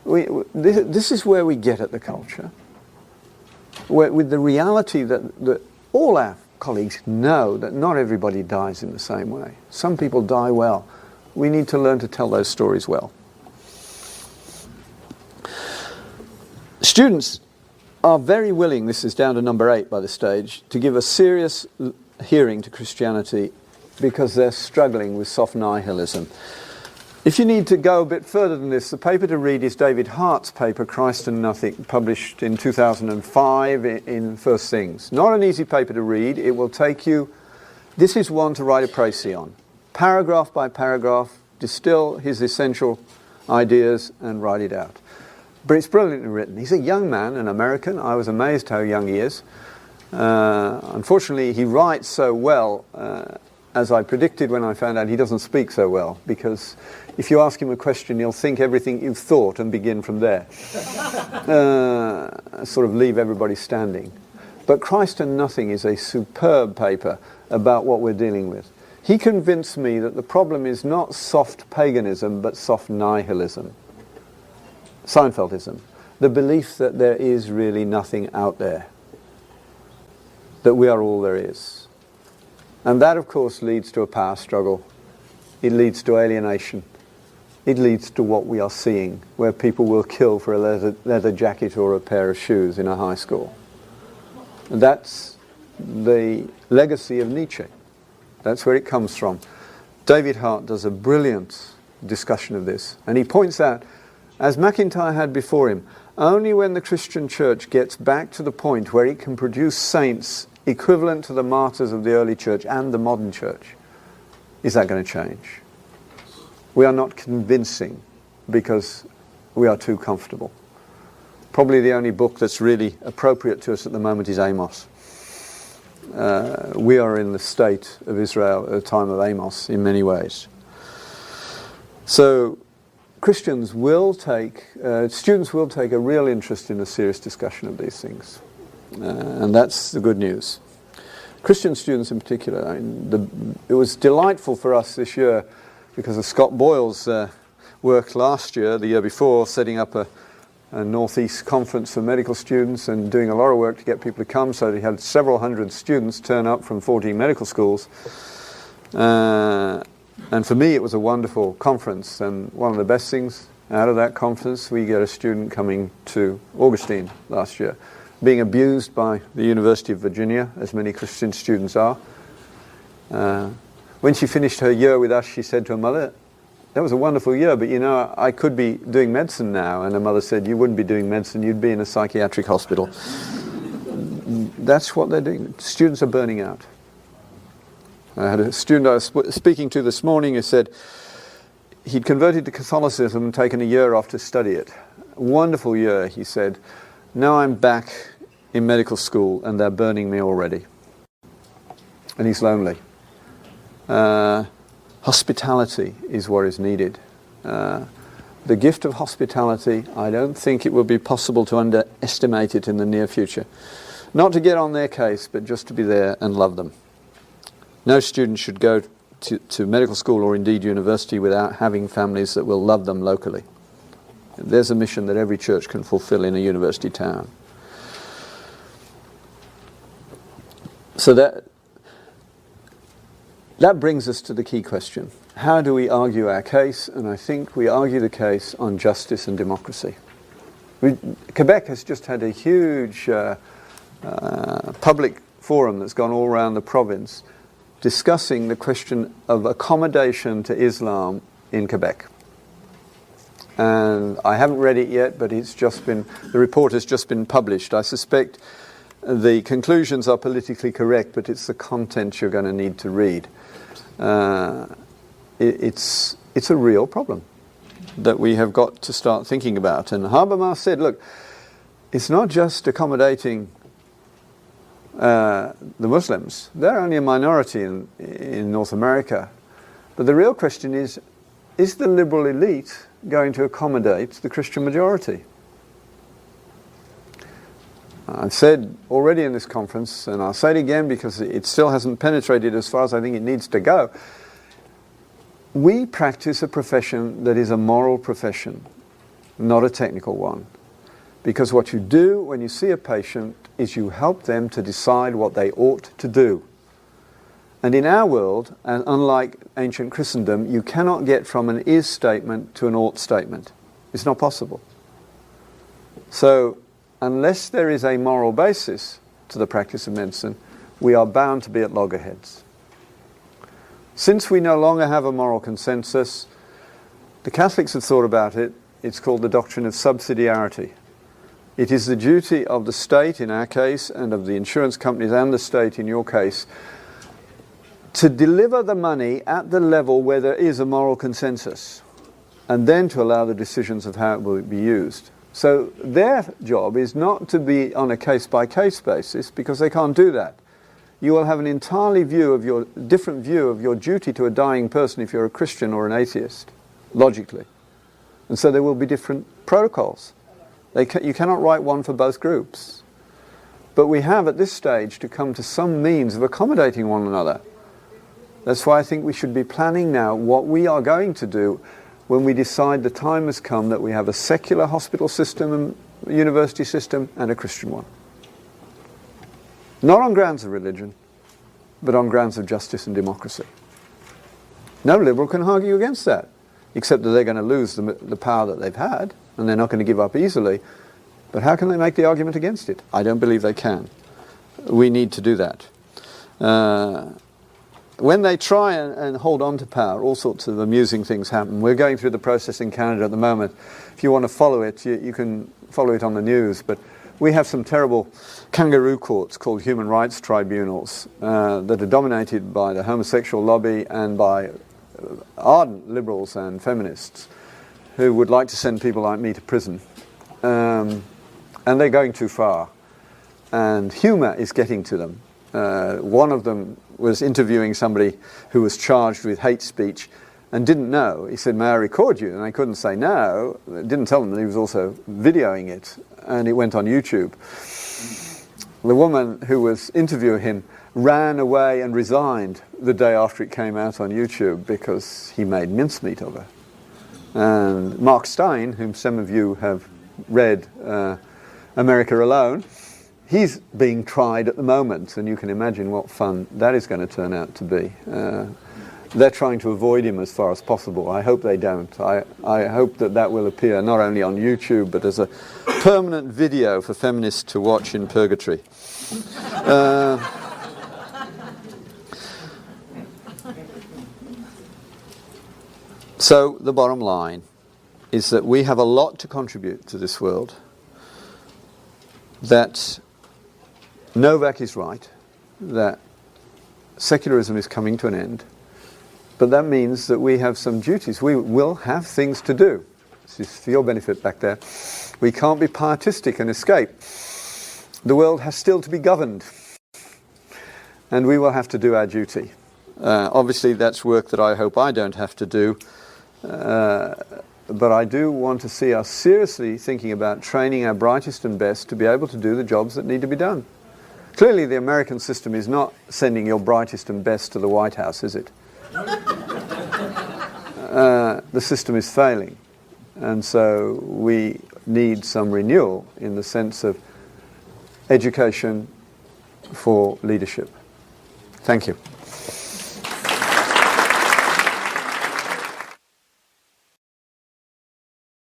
This is where we get at the culture. With the reality that all our colleagues know that not everybody dies in the same way. Some people die well. We need to learn to tell those stories well. Students are very willing, this is down to number 8 by the stage, to give a serious hearing to Christianity because they're struggling with soft nihilism. If you need to go a bit further than this, the paper to read is David Hart's paper, Christ and Nothing, published in 2005 in First Things. Not an easy paper to read. It will take you, this is one to write a précis on. Paragraph by paragraph, distill his essential ideas and write it out. But it's brilliantly written. He's a young man, an American. I was amazed how young he is. Unfortunately, he writes so well, as I predicted when I found out he doesn't speak so well, because if you ask him a question, he'll think everything you've thought and begin from there. Sort of leave everybody standing. But Christ and Nothing is a superb paper about what we're dealing with. He convinced me that the problem is not soft paganism, but soft nihilism. Seinfeldism. The belief that there is really nothing out there. That we are all there is. And that, of course, leads to a power struggle. It leads to alienation. It leads to what we are seeing, where people will kill for a leather jacket or a pair of shoes in a high school. That's the legacy of Nietzsche. That's where it comes from. David Hart does a brilliant discussion of this. And he points out, as MacIntyre had before him, only when the Christian church gets back to the point where it can produce saints equivalent to the martyrs of the early church and the modern church, is that going to change. We are not convincing because we are too comfortable. Probably the only book that's really appropriate to us at the moment is Amos. We are in the state of Israel at the time of Amos in many ways. So Christians will take, students will take a real interest in a serious discussion of these things. And that's the good news. Christian students in particular, it was delightful for us this year because of Scott Boyle's work last year, the year before, setting up a Northeast conference for medical students and doing a lot of work to get people to come, so he had several hundred students turn up from 14 medical schools. And for me it was a wonderful conference, and one of the best things out of that conference, we get a student coming to Augustine last year, being abused by the University of Virginia, as many Christian students are. When she finished her year with us, she said to her mother, "That was a wonderful year, but you know, I could be doing medicine now." And her mother said, "You wouldn't be doing medicine, you'd be in a psychiatric hospital." That's what they're doing. Students are burning out. I had a student I was speaking to this morning who said he'd converted to Catholicism and taken a year off to study it. A wonderful year, he said. Now I'm back in medical school and they're burning me already. And he's lonely. Hospitality is what is needed. The gift of hospitality, I don't think it will be possible to underestimate it in the near future. Not to get on their case, but just to be there and love them. No student should go to medical school or indeed university without having families that will love them locally. There's a mission that every church can fulfill in a university town. So that brings us to the key question. How do we argue our case? And I think we argue the case on justice and democracy. Quebec has just had a huge public forum that's gone all around the province discussing the question of accommodation to Islam in Quebec. And I haven't read it yet, but the report has just been published. I suspect the conclusions are politically correct, but it's the content you're going to need to read. It's a real problem that we have got to start thinking about. And Habermas said, look, it's not just accommodating the Muslims. They're only a minority in North America. But the real question is the liberal elite going to accommodate the Christian majority? I've said already in this conference, and I'll say it again because it still hasn't penetrated as far as I think it needs to go. We practice a profession that is a moral profession, not a technical one. Because what you do when you see a patient is you help them to decide what they ought to do. And in our world, and unlike ancient Christendom, you cannot get from an is statement to an ought statement. It's not possible. So, unless there is a moral basis to the practice of medicine, we are bound to be at loggerheads. Since we no longer have a moral consensus, the Catholics have thought about it. It's called the doctrine of subsidiarity. It is the duty of the state, in our case, and of the insurance companies and the state, in your case, to deliver the money at the level where there is a moral consensus, and then to allow the decisions of how it will be used. So their job is not to be on a case-by-case basis, because they can't do that. You will have an entirely different view of your duty to a dying person if you're a Christian or an atheist, logically. And so there will be different protocols. You cannot write one for both groups. But we have at this stage to come to some means of accommodating one another. That's why I think we should be planning now what we are going to do when we decide the time has come that we have a secular hospital system and university system and a Christian one. Not on grounds of religion, but on grounds of justice and democracy. No liberal can argue against that, except that they're going to lose the power that they've had, and they're not going to give up easily. But how can they make the argument against it? I don't believe they can. We need to do that. When they try and hold on to power, all sorts of amusing things happen. We're going through the process in Canada at the moment. If you want to follow it, you can follow it on the news. But we have some terrible kangaroo courts called human rights tribunals that are dominated by the homosexual lobby and by ardent liberals and feminists who would like to send people like me to prison. And they're going too far. And humour is getting to them. One of them was interviewing somebody who was charged with hate speech and didn't know. He said, "May I record you?" And I couldn't say no. Didn't tell them that he was also videoing it. And it went on YouTube. The woman who was interviewing him ran away and resigned the day after it came out on YouTube because he made mincemeat of her. And Mark Stein, whom some of you have read America Alone, he's being tried at the moment, and you can imagine what fun that is going to turn out to be. They're trying to avoid him as far as possible. I hope they don't. I hope that will appear not only on YouTube, but as a permanent video for feminists to watch in purgatory. So the bottom line is that we have a lot to contribute to this world, that Novak is right, that secularism is coming to an end, but that means that we have some duties. We will have things to do. This is for your benefit back there. We can't be pietistic and escape. The world has still to be governed, and we will have to do our duty. Obviously that's work that I hope I don't have to do, but I do want to see us seriously thinking about training our brightest and best to be able to do the jobs that need to be done. Clearly the American system is not sending your brightest and best to the White House, is it? The system is failing, and so we need some renewal in the sense of education for leadership. Thank you.